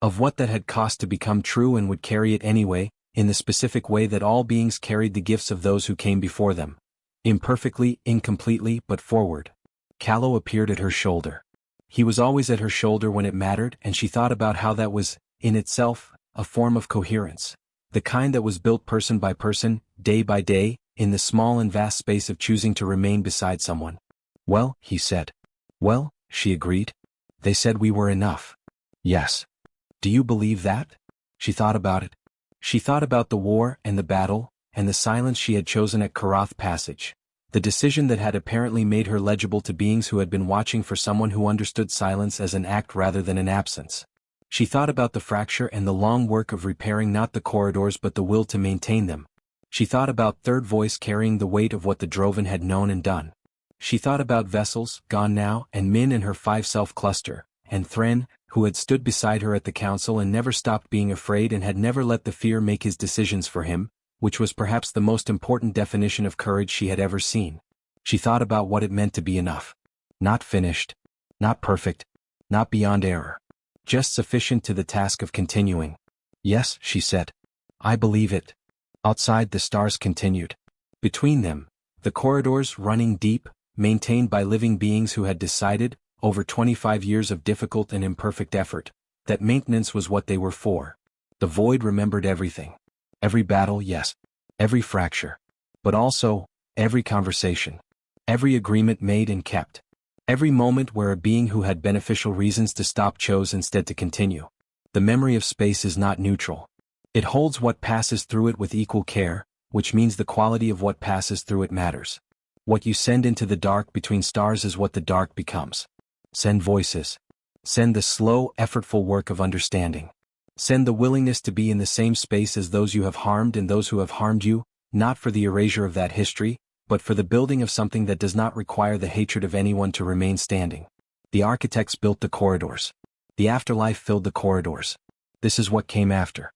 of what that had cost to become true and would carry it anyway, in the specific way that all beings carried the gifts of those who came before them. Imperfectly, incompletely, but forward. Callow appeared at her shoulder. He was always at her shoulder when it mattered, and she thought about how that was, in itself, a form of coherence. The kind that was built person by person, day by day, in the small and vast space of choosing to remain beside someone. Well, he said. Well, she agreed. They said we were enough. Yes. Do you believe that? She thought about it. She thought about the war and the battle, and the silence she had chosen at Karath Passage. The decision that had apparently made her legible to beings who had been watching for someone who understood silence as an act rather than an absence. She thought about the fracture and the long work of repairing not the corridors but the will to maintain them. She thought about Third Voice carrying the weight of what the Drovan had known and done. She thought about Vessels, gone now, and Min and her 5-self cluster, and Thren, who had stood beside her at the council and never stopped being afraid and had never let the fear make his decisions for him, which was perhaps the most important definition of courage she had ever seen. She thought about what it meant to be enough. Not finished. Not perfect. Not beyond error. Just sufficient to the task of continuing. Yes, she said. I believe it. Outside the stars continued. Between them, the corridors running deep, maintained by living beings who had decided, over 25 years of difficult and imperfect effort, that maintenance was what they were for. The void remembered everything. Every battle, yes. Every fracture. But also, every conversation. Every agreement made and kept. Every moment where a being who had beneficial reasons to stop chose instead to continue. The memory of space is not neutral. It holds what passes through it with equal care, which means the quality of what passes through it matters. What you send into the dark between stars is what the dark becomes. Send voices. Send the slow, effortful work of understanding. Send the willingness to be in the same space as those you have harmed and those who have harmed you, not for the erasure of that history, but for the building of something that does not require the hatred of anyone to remain standing. The architects built the corridors. The afterlife filled the corridors. This is what came after.